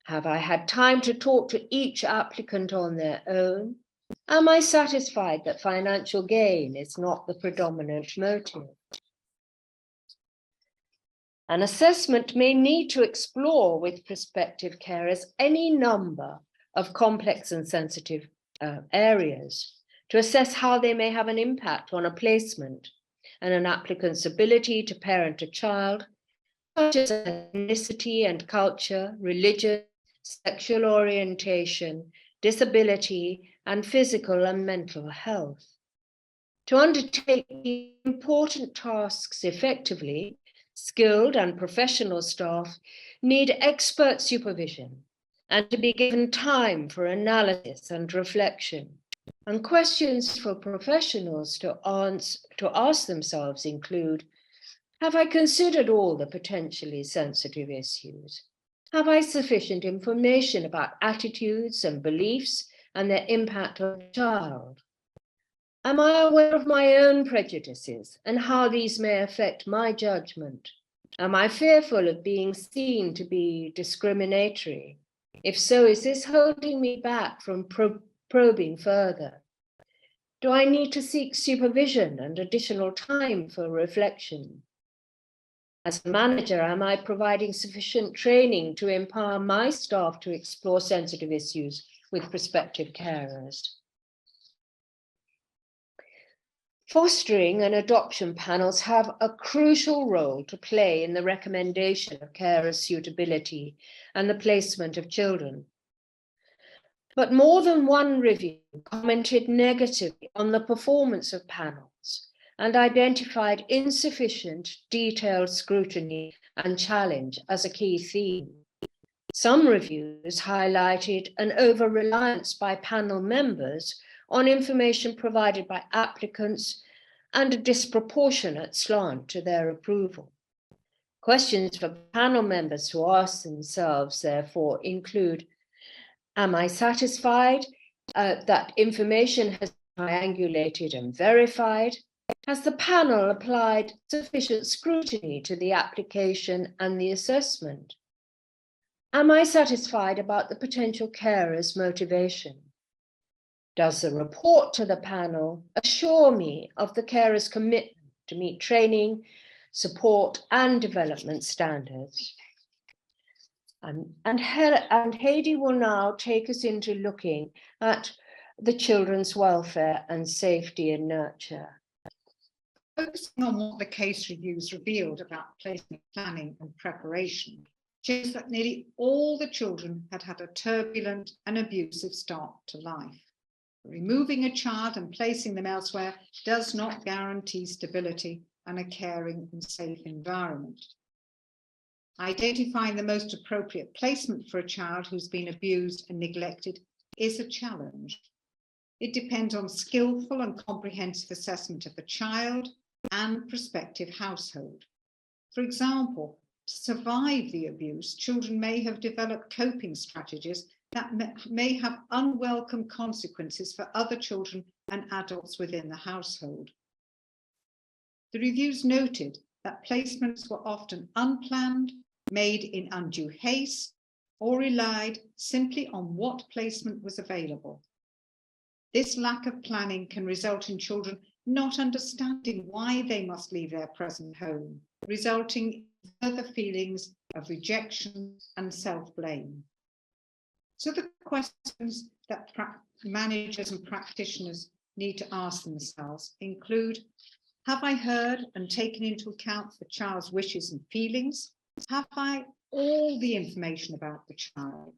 [SPEAKER 2] Have I had time to talk to each applicant on their own? Am I satisfied that financial gain is not the predominant motive? An assessment may need to explore with prospective carers any number of complex and sensitive areas to assess how they may have an impact on a placement and an applicant's ability to parent a child, such as ethnicity and culture, religion, sexual orientation, disability, and physical and mental health. To undertake the important tasks effectively, skilled and professional staff need expert supervision and to be given time for analysis and reflection. And questions for professionals to ask themselves include, have I considered all the potentially sensitive issues? Have I sufficient information about attitudes and beliefs and their impact on the child? Am I aware of my own prejudices and how these may affect my judgment? Am I fearful of being seen to be discriminatory? If so, is this holding me back from probing further? Do I need to seek supervision and additional time for reflection? As a manager, am I providing sufficient training to empower my staff to explore sensitive issues with prospective carers? Fostering and adoption panels have a crucial role to play in the recommendation of carers' suitability and the placement of children. But more than one review commented negatively on the performance of panels and identified insufficient detailed scrutiny and challenge as a key theme. Some reviews highlighted an over-reliance by panel members on information provided by applicants and a disproportionate slant to their approval. Questions for panel members to ask themselves, therefore, include, am I satisfied that information has been triangulated and verified? Has the panel applied sufficient scrutiny to the application and the assessment? Am I satisfied about the potential carer's motivation? Does the report to the panel assure me of the carer's commitment to meet training, support and development standards? And Heidi will now take us into looking at the children's welfare and safety and nurture.
[SPEAKER 3] Focusing on what the case reviews revealed about placement planning and preparation shows that nearly all the children had had a turbulent and abusive start to life. Removing a child and placing them elsewhere does not guarantee stability and a caring and safe environment. Identifying the most appropriate placement for a child who's been abused and neglected is a challenge. It depends on skillful and comprehensive assessment of the child and prospective household. For example, to survive the abuse, children may have developed coping strategies that may have unwelcome consequences for other children and adults within the household. The reviews noted that placements were often unplanned, made in undue haste, or relied simply on what placement was available. This lack of planning can result in children not understanding why they must leave their present home, resulting in further feelings of rejection and self-blame. So the questions that managers and practitioners need to ask themselves include: have I heard and taken into account the child's wishes and feelings? Have I all the information about the child?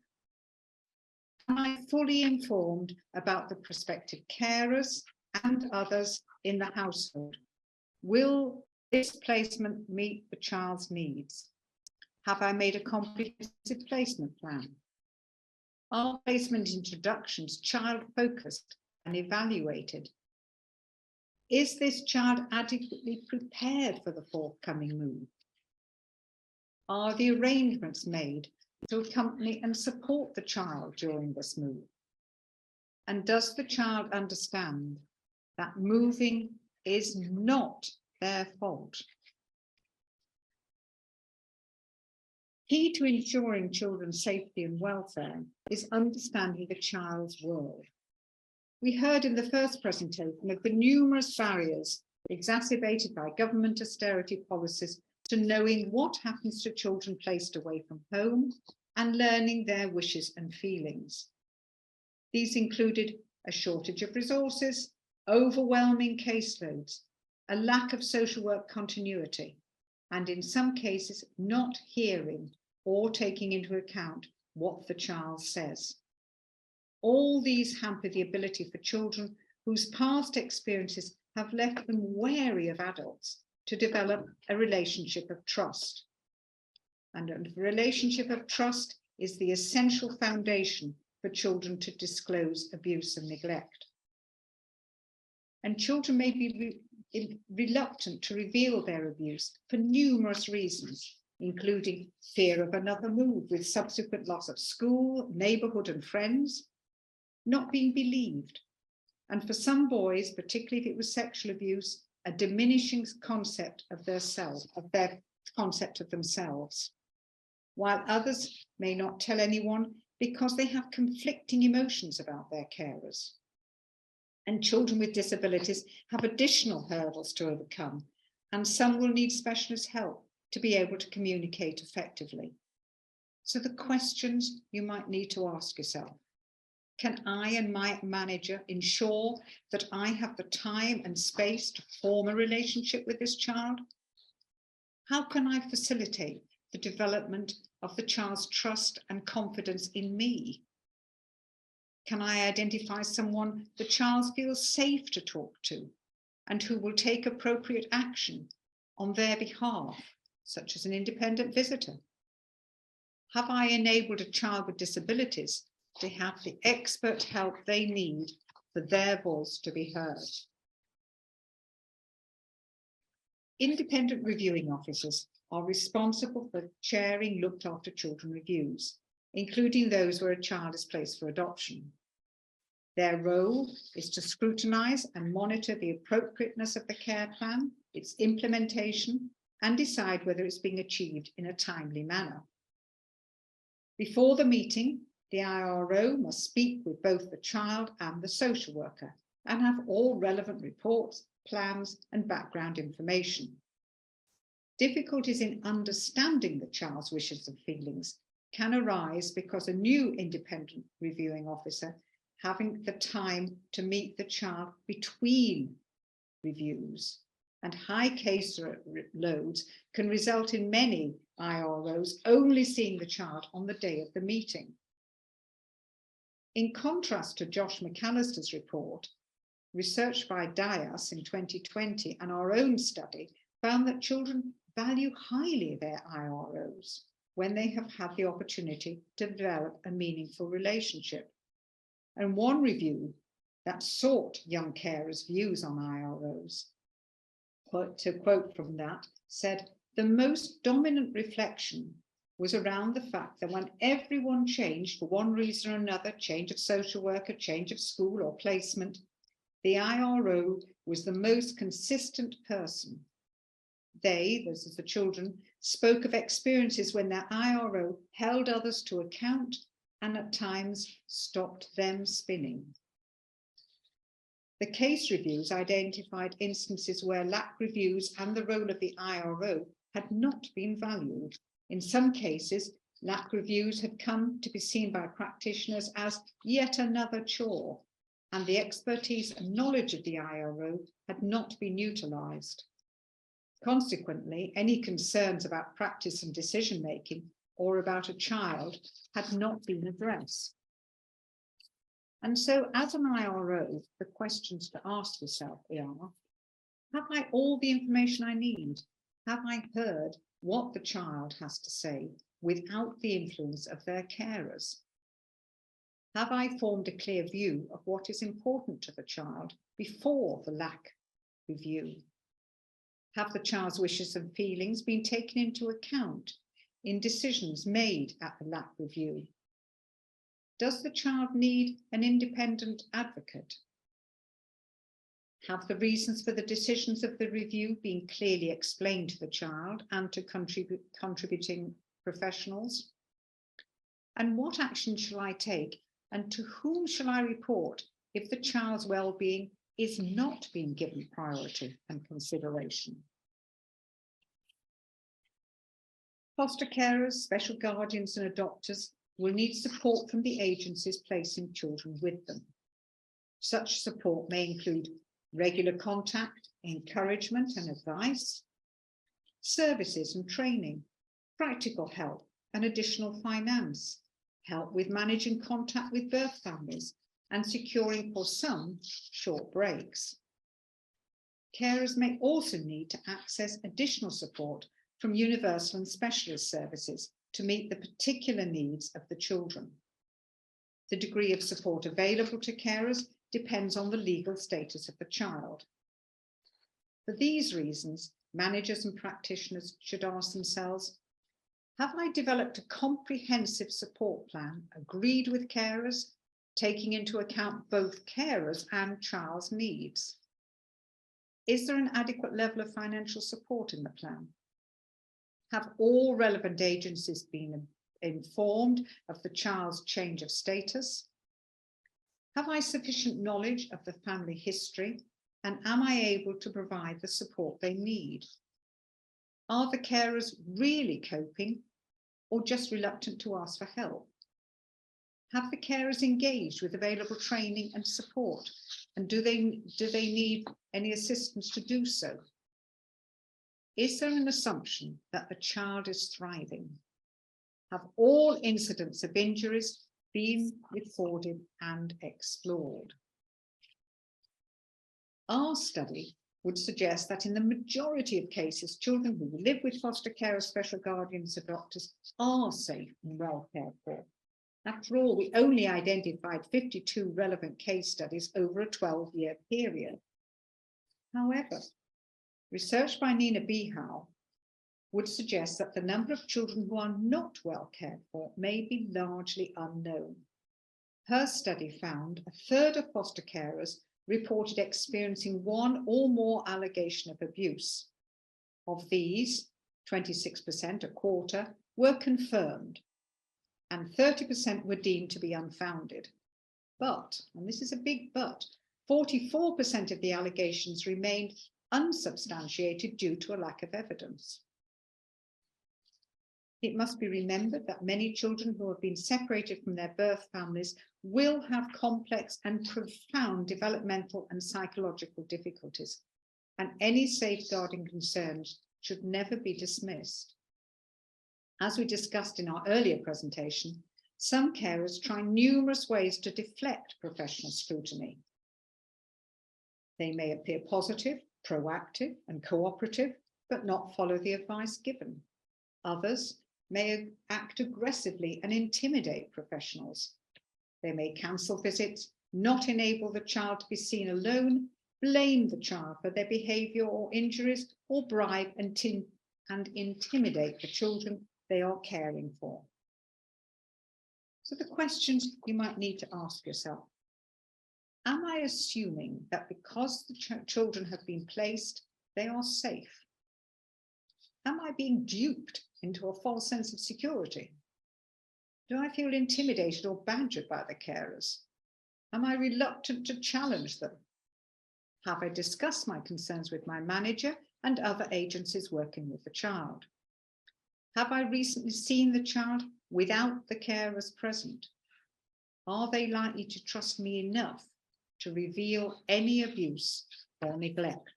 [SPEAKER 3] Am I fully informed about the prospective carers and others in the household? Will this placement meet the child's needs? Have I made a comprehensive placement plan? Are placement introductions child-focused and evaluated? Is this child adequately prepared for the forthcoming move? Are the arrangements made to accompany and support the child during this move? And does the child understand that moving is not their fault? Key to ensuring children's safety and welfare is understanding the child's world. We heard in the first presentation of the numerous barriers exacerbated by government austerity policies to knowing what happens to children placed away from home and learning their wishes and feelings. These included a shortage of resources, overwhelming caseloads, a lack of social work continuity, and in some cases not hearing or taking into account what the child says. All these hamper the ability for children whose past experiences have left them wary of adults to develop a relationship of trust. And a relationship of trust is the essential foundation for children to disclose abuse and neglect. And children may be reluctant to reveal their abuse for numerous reasons, including fear of another move with subsequent loss of school, neighborhood and friends, not being believed, and for some boys, particularly if it was sexual abuse, a diminishing concept of their concept of themselves, while others may not tell anyone because they have conflicting emotions about their carers. And children with disabilities have additional hurdles to overcome, and some will need specialist help to be able to communicate effectively. So the questions you might need to ask yourself: can I and my manager ensure that I have the time and space to form a relationship with this child? How can I facilitate the development of the child's trust and confidence in me? Can I identify someone the child feels safe to talk to and who will take appropriate action on their behalf, such as an independent visitor? Have I enabled a child with disabilities to have the expert help they need for their voice to be heard? Independent reviewing officers are responsible for chairing looked after children reviews, including those where a child is placed for adoption. Their role is to scrutinize and monitor the appropriateness of the care plan, its implementation, and decide whether it's being achieved in a timely manner. Before the meeting, The IRO must speak with both the child and the social worker and have all relevant reports, plans, and background information. Difficulties in understanding the child's wishes and feelings can arise because a new independent reviewing officer having the time to meet the child between reviews and high case loads can result in many IROs only seeing the child on the day of the meeting. In contrast to Josh McAllister's report, research by DIAS in 2020 and our own study found that children value highly their IROs when they have had the opportunity to develop a meaningful relationship. And one review that sought young carers' views on IROs, to quote from that, said, "The most dominant reflection was around the fact that when everyone changed for one reason or another, change of social worker, change of school or placement, the IRO was the most consistent person. They, this is the children, spoke of experiences when their IRO held others to account and at times stopped them spinning." The case reviews identified instances where lack reviews and the role of the IRO had not been valued. In some cases, lack reviews had come to be seen by practitioners as yet another chore, and the expertise and knowledge of the IRO had not been utilised. Consequently, any concerns about practice and decision-making or about a child had not been addressed. And so as an IRO, the questions to ask yourself are, have I all the information I need? Have I heard what the child has to say without the influence of their carers? Have I formed a clear view of what is important to the child before the lack review? Have the child's wishes and feelings been taken into account in decisions made at the lack review? Does the child need an independent advocate? Have the reasons for the decisions of the review been clearly explained to the child and to contributing professionals? And what action shall I take, and to whom shall I report if the child's well-being is not being given priority and consideration? Foster carers, special guardians and adopters will need support from the agencies placing children with them. Such support may include regular contact, encouragement and advice, services and training, practical help and additional finance, help with managing contact with birth families and securing for some short breaks. Carers may also need to access additional support from universal and specialist services to meet the particular needs of the children. The degree of support available to carers depends on the legal status of the child. For these reasons, managers and practitioners should ask themselves, have I developed a comprehensive support plan agreed with carers, taking into account both carers and child's needs? Is there an adequate level of financial support in the plan? Have all relevant agencies been informed of the child's change of status? Have I sufficient knowledge of the family history, and am I able to provide the support they need? Are the carers really coping or just reluctant to ask for help? Have the carers engaged with available training and support, and do they need any assistance to do so? Is there an assumption that the child is thriving? Have all incidents of injuries been recorded and explored? Our study would suggest that in the majority of cases, children who live with foster carers, special guardians, and adopters are safe and well cared for. After all, we only identified 52 relevant case studies over a 12-year period. However, research by Nina Bihal would suggest that the number of children who are not well cared for may be largely unknown. Her study found a third of foster carers reported experiencing one or more allegation of abuse. Of these, 26%, a quarter, were confirmed, and 30% were deemed to be unfounded. But, and this is a big but, 44% of the allegations remained unsubstantiated due to a lack of evidence. It must be remembered that many children who have been separated from their birth families will have complex and profound developmental and psychological difficulties, and any safeguarding concerns should never be dismissed. As we discussed in our earlier presentation, some carers try numerous ways to deflect professional scrutiny. They may appear positive, proactive, and cooperative, but not follow the advice given. Others may act aggressively and intimidate professionals. They may cancel visits, not enable the child to be seen alone, blame the child for their behaviour or injuries, or bribe and intimidate the children they are caring for. So the questions you might need to ask yourself: am I assuming that because the children have been placed, they are safe? Am I being duped into a false sense of security? Do I feel intimidated or badgered by the carers? Am I reluctant to challenge them? Have I discussed my concerns with my manager and other agencies working with the child? Have I recently seen the child without the carers present? Are they likely to trust me enough to reveal any abuse or neglect?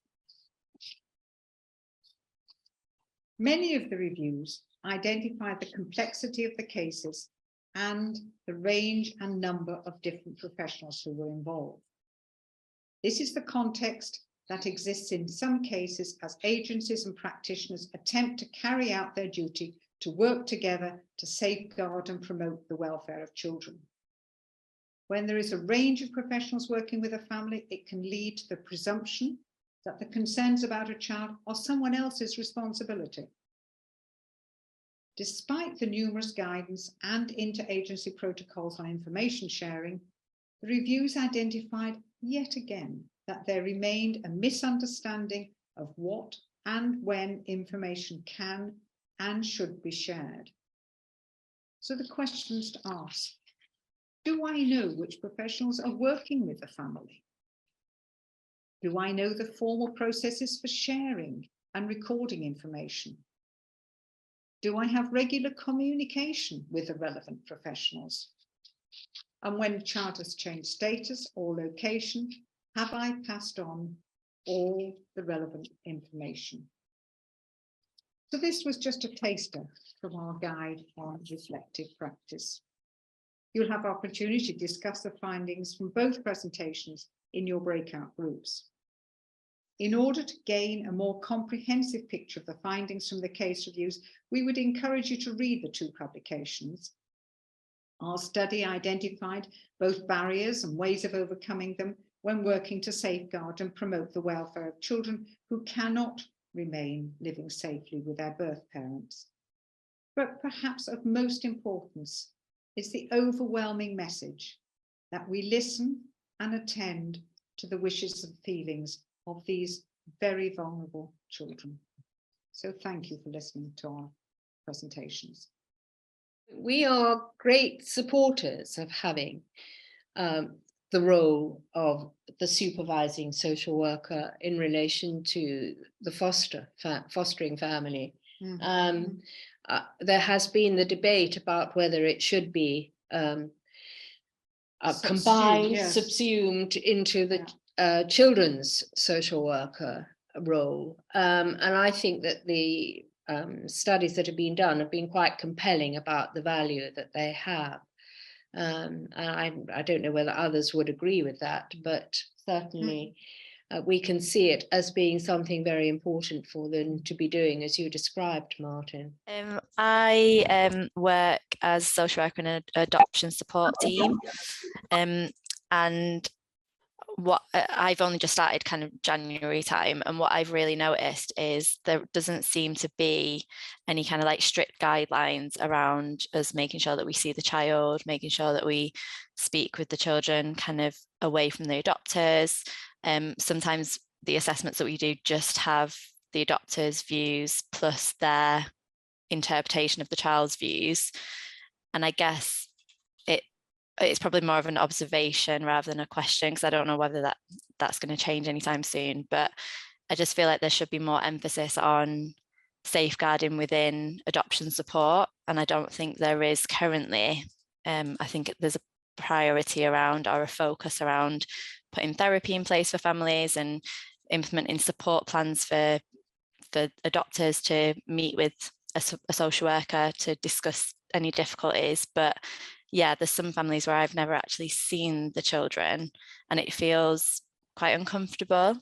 [SPEAKER 3] Many of the reviews identify the complexity of the cases and the range and number of different professionals who were involved. This is the context that exists in some cases as agencies and practitioners attempt to carry out their duty to work together to safeguard and promote the welfare of children. When there is a range of professionals working with a family, it can lead to the presumption that the concerns about a child are someone else's responsibility. Despite the numerous guidance and interagency protocols on information sharing, the reviews identified yet again that there remained a misunderstanding of what and when information can and should be shared. So the questions to ask: do I know which professionals are working with the family? Do I know the formal processes for sharing and recording information? Do I have regular communication with the relevant professionals? And when a child has changed status or location, have I passed on all the relevant information? So this was just a taster from our guide on reflective practice. You'll have opportunity to discuss the findings from both presentations in your breakout groups. In order to gain a more comprehensive picture of the findings from the case reviews, we would encourage you to read the two publications. Our study identified both barriers and ways of overcoming them when working to safeguard and promote the welfare of children who cannot remain living safely with their birth parents. But perhaps of most importance is the overwhelming message that we listen and attend to the wishes and feelings of these very vulnerable children. So thank you for listening to our presentations.
[SPEAKER 2] We are great supporters of having the role of the supervising social worker in relation to the fostering family. There has been the debate about whether it should be combined, subsumed into the children's social worker role. And I think that the studies that have been done have been quite compelling about the value that they have. And I don't know whether others would agree with that, but certainly we can see it as being something very important for them to be doing, as you described, Martin.
[SPEAKER 4] I work as social worker in an adoption support team, and what I've only just started kind of January time, and what I've really noticed is there doesn't seem to be any kind of like strict guidelines around us making sure that we see the child, making sure that we speak with the children kind of away from the adopters. Sometimes the assessments that we do just have the adopters' views plus their interpretation of the child's views. I guess it's probably more of an observation rather than a question, because I don't know whether that's going to change anytime soon. But I just feel like there should be more emphasis on safeguarding within adoption support, and I don't think there is currently. I think there's a priority around, or a focus around, putting therapy in place for families and implementing support plans for adopters to meet with a social worker to discuss any difficulties. But yeah, there's some families where I've never actually seen the children, and it feels quite uncomfortable.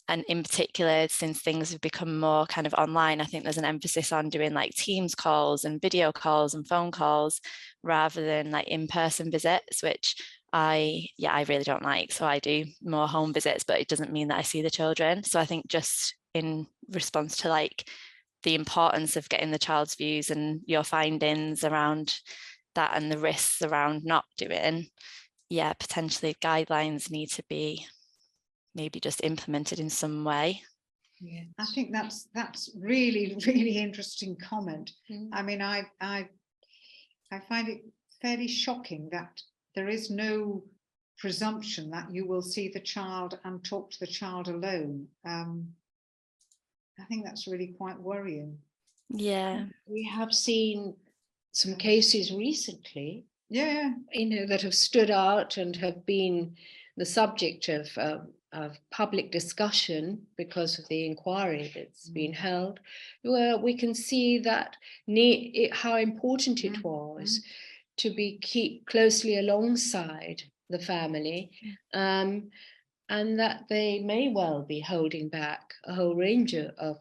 [SPEAKER 4] And in particular, since things have become more kind of online, I think there's an emphasis on doing like Teams calls and video calls and phone calls rather than like in-person visits, which I really don't like. So I do more home visits, but it doesn't mean that I see the children. So I think just in response to like the importance of getting the child's views and your findings around that and the risks around not doing, potentially guidelines need to be maybe just implemented in some way.
[SPEAKER 3] Yeah, I think that's really, really interesting comment. I mean, I find it fairly shocking that there is no presumption that you will see the child and talk to the child alone. I think that's really quite worrying.
[SPEAKER 2] Yeah, we have seen some cases recently, that have stood out and have been the subject of public discussion because of the inquiry that's been held, where we can see that how important it was to keep closely alongside the family, and that they may well be holding back a whole range of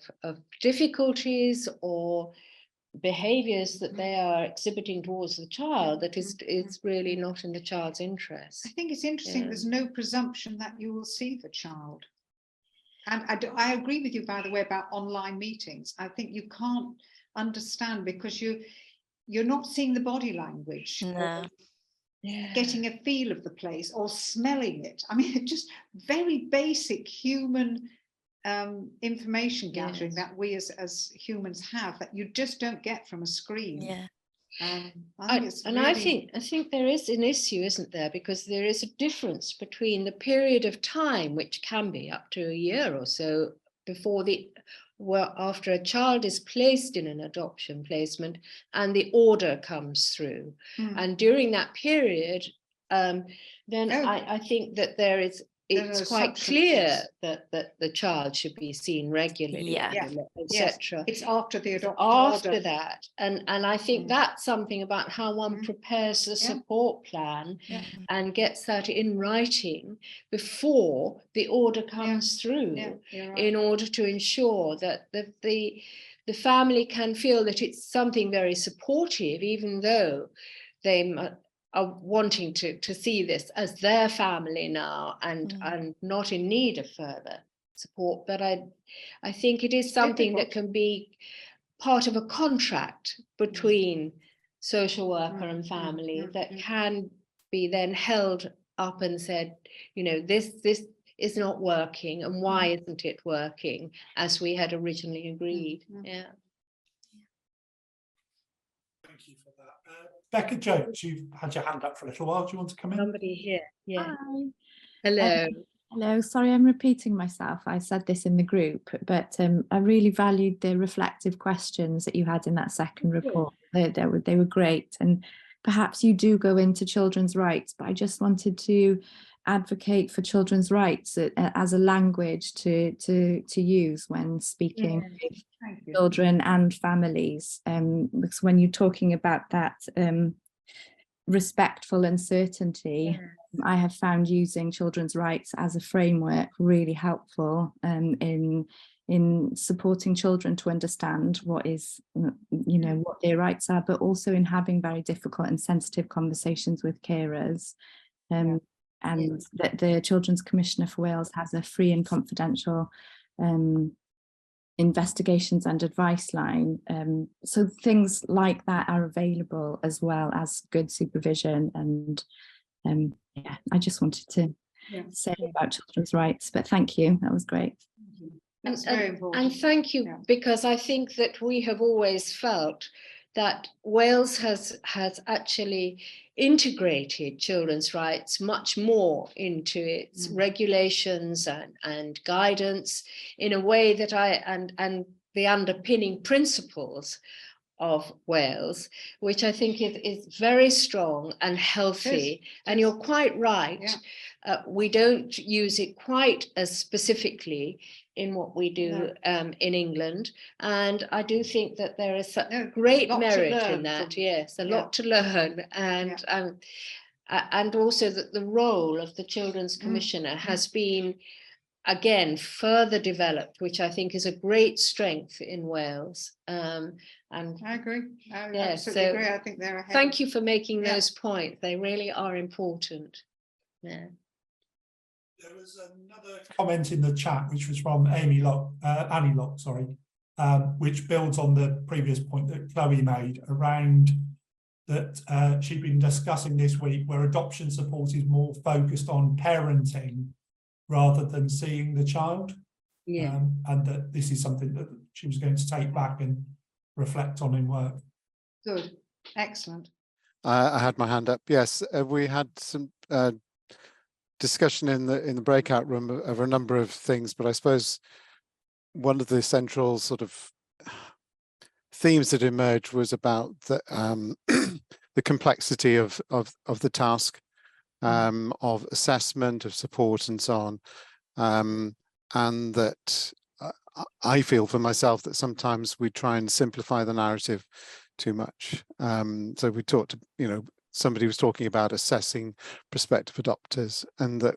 [SPEAKER 2] difficulties or behaviors that they are exhibiting towards the child that is really not in the child's interest.
[SPEAKER 3] I think it's interesting. There's no presumption that you will see the child. And I agree with you, by the way, about online meetings. I think you can't understand because you're not seeing the body language.
[SPEAKER 4] No.
[SPEAKER 3] Getting a feel of the place or smelling it. I mean, just very basic human information gathering that we as humans have that you just don't get from a screen. I think there is an issue, isn't there? Because there is a difference between the period of time, which can be up to a year or so after a child is placed in an adoption placement and the order comes through. And during that period, I think that it's quite clear that the child should be seen regularly, etc. It's after the adoption
[SPEAKER 2] order. That, and I think that's something about how one prepares the support plan and gets that in writing before the order comes through, in order to ensure that the family can feel that it's something very supportive, even though they are wanting to see this as their family now and not in need of further support. But I think it is something that can be part of a contract between social worker and family that can be then held up and said, this is not working, and why isn't it working as we had originally agreed?
[SPEAKER 1] Thank you for that. Becca Jones, you've had your hand up for a little while. Do you want to come in?
[SPEAKER 2] Somebody here. Yeah.
[SPEAKER 6] Hi.
[SPEAKER 2] Hello.
[SPEAKER 6] Hello. Sorry, I'm repeating myself. I said this in the group, but I really valued the reflective questions that you had in that second report. They were great. And perhaps you do go into children's rights, but I just wanted to advocate for children's rights as a language to use when speaking with children and families, because when you're talking about that respectful uncertainty, I have found using children's rights as a framework really helpful in supporting children to understand what is, what their rights are, but also in having very difficult and sensitive conversations with carers. And that the Children's Commissioner for Wales has a free and confidential investigations and advice line. So things like that are available, as well as good supervision. And I just wanted to say about children's rights, but thank you, that was great.
[SPEAKER 3] That's very important.
[SPEAKER 2] And thank you, because I think that we have always felt that Wales has actually integrated children's rights much more into its regulations and guidance in a way that and the underpinning principles of Wales, which I think is very strong and healthy. And you're quite right. Yeah. We don't use it quite as specifically in what we do in England. And I do think that there is great merit in that. Yes, a lot to learn. And also that the role of the Children's Commissioner has been, again, further developed, which I think is a great strength in Wales. And
[SPEAKER 3] I agree. I
[SPEAKER 2] absolutely
[SPEAKER 3] agree. I think they're ahead.
[SPEAKER 2] Thank you for making those points. They really are important. Yeah.
[SPEAKER 1] There was another comment in the chat, which was from Annie Locke, which builds on the previous point that Chloe made around that she'd been discussing this week, where adoption support is more focused on parenting rather than seeing the child. Yeah. And that this is something that she was going to take back and reflect on in work.
[SPEAKER 3] Good, excellent.
[SPEAKER 7] I had my hand up. Yes, we had some discussion in the breakout room over a number of things, but I suppose one of the central sort of themes that emerged was about the the complexity of the task, of assessment, of support, and so on, and that I feel for myself that sometimes we try and simplify the narrative too much. So we talked, somebody was talking about assessing prospective adopters, and that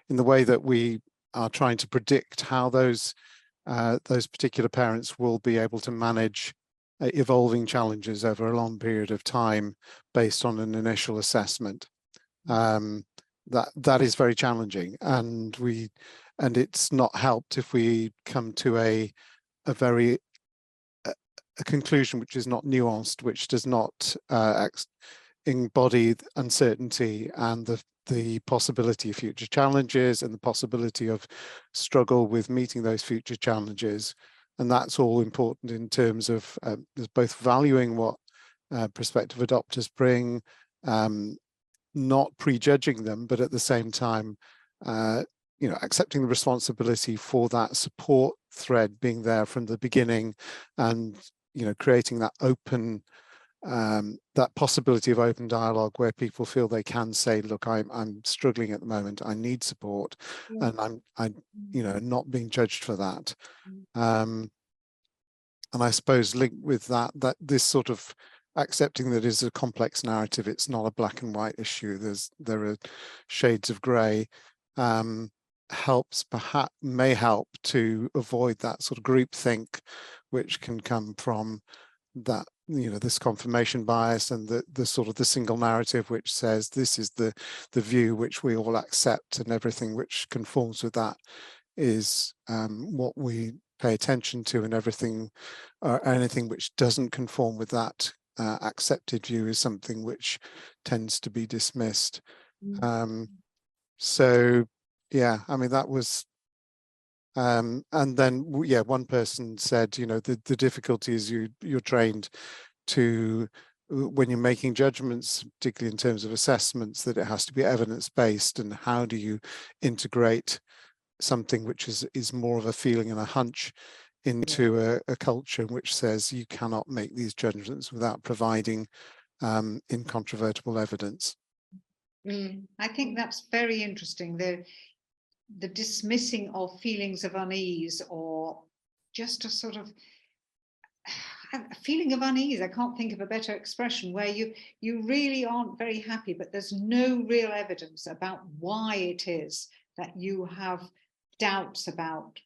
[SPEAKER 7] in the way that we are trying to predict how those particular parents will be able to manage evolving challenges over a long period of time based on an initial assessment. That is very challenging, and it's not helped if we come to a conclusion which is not nuanced, which does not embody uncertainty and the possibility of future challenges and the possibility of struggle with meeting those future challenges. And that's all important in terms of both valuing what prospective adopters bring, not prejudging them, but at the same time, accepting the responsibility for that support thread being there from the beginning, and creating that open, that possibility of open dialogue where people feel they can say, look, I'm struggling at the moment, I need support, and I'm not being judged for that. And I suppose linked with that this sort of accepting that is a complex narrative, it's not a black and white issue, there are shades of grey, may help to avoid that sort of groupthink which can come from that, this confirmation bias and the sort of the single narrative which says this is the view which we all accept, and everything which conforms with that is what we pay attention to, and anything which doesn't conform with that accepted view is something which tends to be dismissed. So yeah, I mean, that was and then one person said, the difficulty is you're trained to, when you're making judgments, particularly in terms of assessments, that it has to be evidence-based, and how do you integrate something which is more of a feeling and a hunch into a culture which says you cannot make these judgments without providing incontrovertible evidence.
[SPEAKER 3] I think that's very interesting. The dismissing of feelings of unease, or just a sort of a feeling of unease. I can't think of a better expression, where you really aren't very happy, but there's no real evidence about why it is that you have doubts about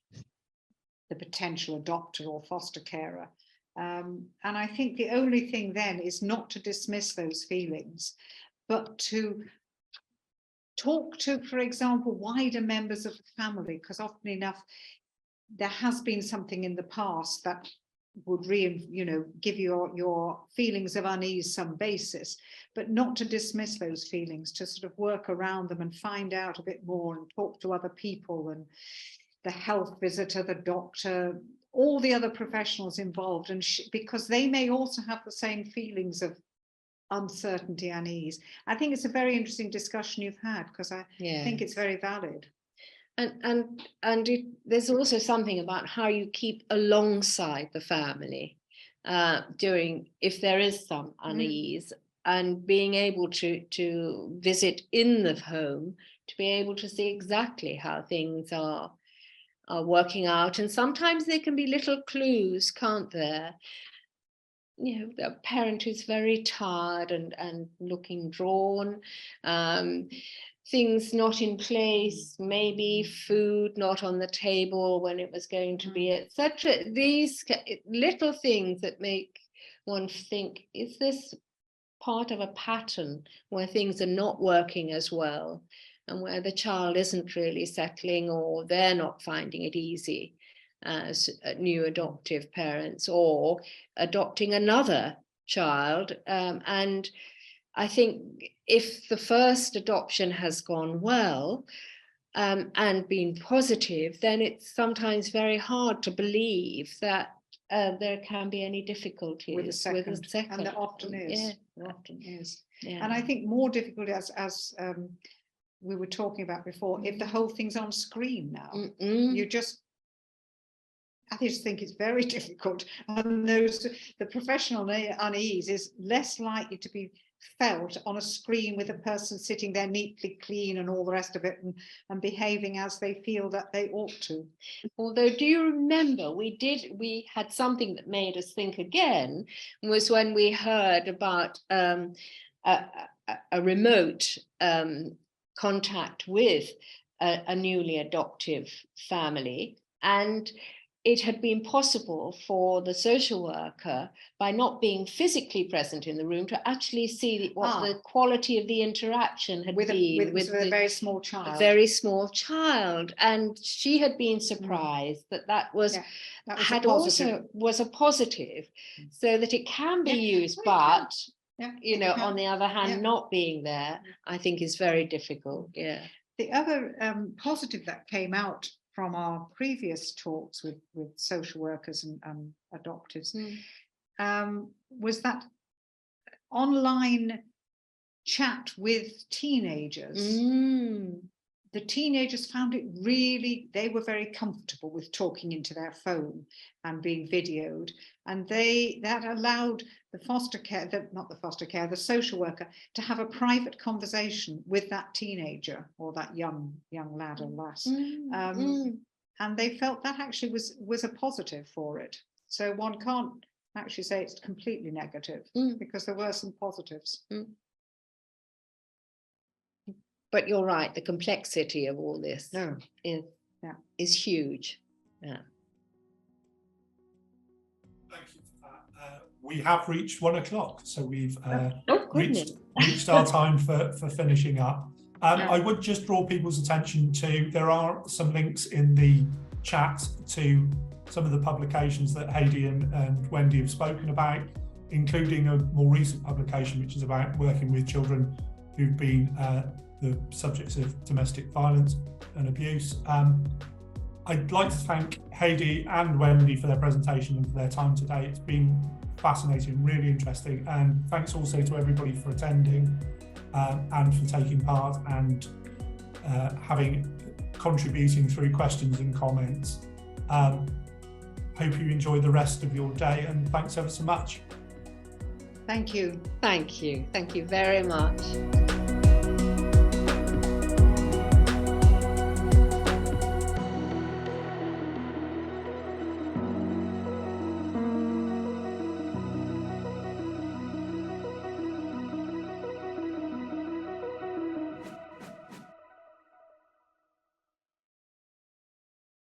[SPEAKER 3] the potential adopter or foster carer. And I think the only thing then is not to dismiss those feelings, but to talk to, for example, wider members of the family, because often enough there has been something in the past that would give your feelings of unease some basis, but not to dismiss those feelings, to sort of work around them and find out a bit more and talk to other people. And the health visitor, the doctor, all the other professionals involved, and because they may also have the same feelings of uncertainty and unease. I think it's a very interesting discussion you've had, because I think it's very valid.
[SPEAKER 2] And there's also something about how you keep alongside the family during, if there is some unease, and being able to visit in the home, to be able to see exactly how things are working out. And sometimes there can be little clues, can't there? You know, the parent who's very tired and looking drawn, things not in place, maybe food not on the table when it was going to be, etc. These little things that make one think, is this part of a pattern where things are not working as well, and where the child isn't really settling, or they're not finding it easy as new adoptive parents, or adopting another child. And I think if the first adoption has gone well and been positive, then it's sometimes very hard to believe that there can be any difficulties
[SPEAKER 3] with the second. And there often is.
[SPEAKER 2] Yeah.
[SPEAKER 3] There often is.
[SPEAKER 2] Yeah.
[SPEAKER 3] And I think more difficult, as we were talking about before, if the whole thing's on screen now, you just, I just think it's very difficult. And the professional unease is less likely to be felt on a screen with a person sitting there neatly clean and all the rest of it, and behaving as they feel that they ought to.
[SPEAKER 2] Although, do you remember we had something that made us think again, was when we heard about a remote contact with a newly adoptive family, and it had been possible for the social worker, by not being physically present in the room, to actually see what the quality of the interaction had been
[SPEAKER 3] with a very small child.
[SPEAKER 2] A very small child, and she had been surprised that was a positive, so that it can be used, but you know, on the other hand, not being there, I think, is very difficult. Yeah.
[SPEAKER 3] The other positive that came out from our previous talks with social workers and adoptives was that online chat with teenagers. The teenagers found it really, they were very comfortable with talking into their phone and being videoed, and that allowed the the social worker to have a private conversation with that teenager or that young lad or lass. And they felt that actually was a positive for it. So one can't actually say it's completely negative, because there were some positives.
[SPEAKER 2] But you're right, the complexity of all this is huge. Yeah.
[SPEAKER 1] Thank you for that. We have reached 1 o'clock, so we've reached our time for finishing up. I would just draw people's attention to, there are some links in the chat to some of the publications that Heidi and Wendy have spoken about, including a more recent publication which is about working with children who've been the subjects of domestic violence and abuse. I'd like to thank Heidi and Wendy for their presentation and for their time today. It's been fascinating, really interesting, and thanks also to everybody for attending and for taking part and contributing through questions and comments. Hope you enjoy the rest of your day, and thanks ever so much.
[SPEAKER 3] Thank you.
[SPEAKER 2] Thank you very much.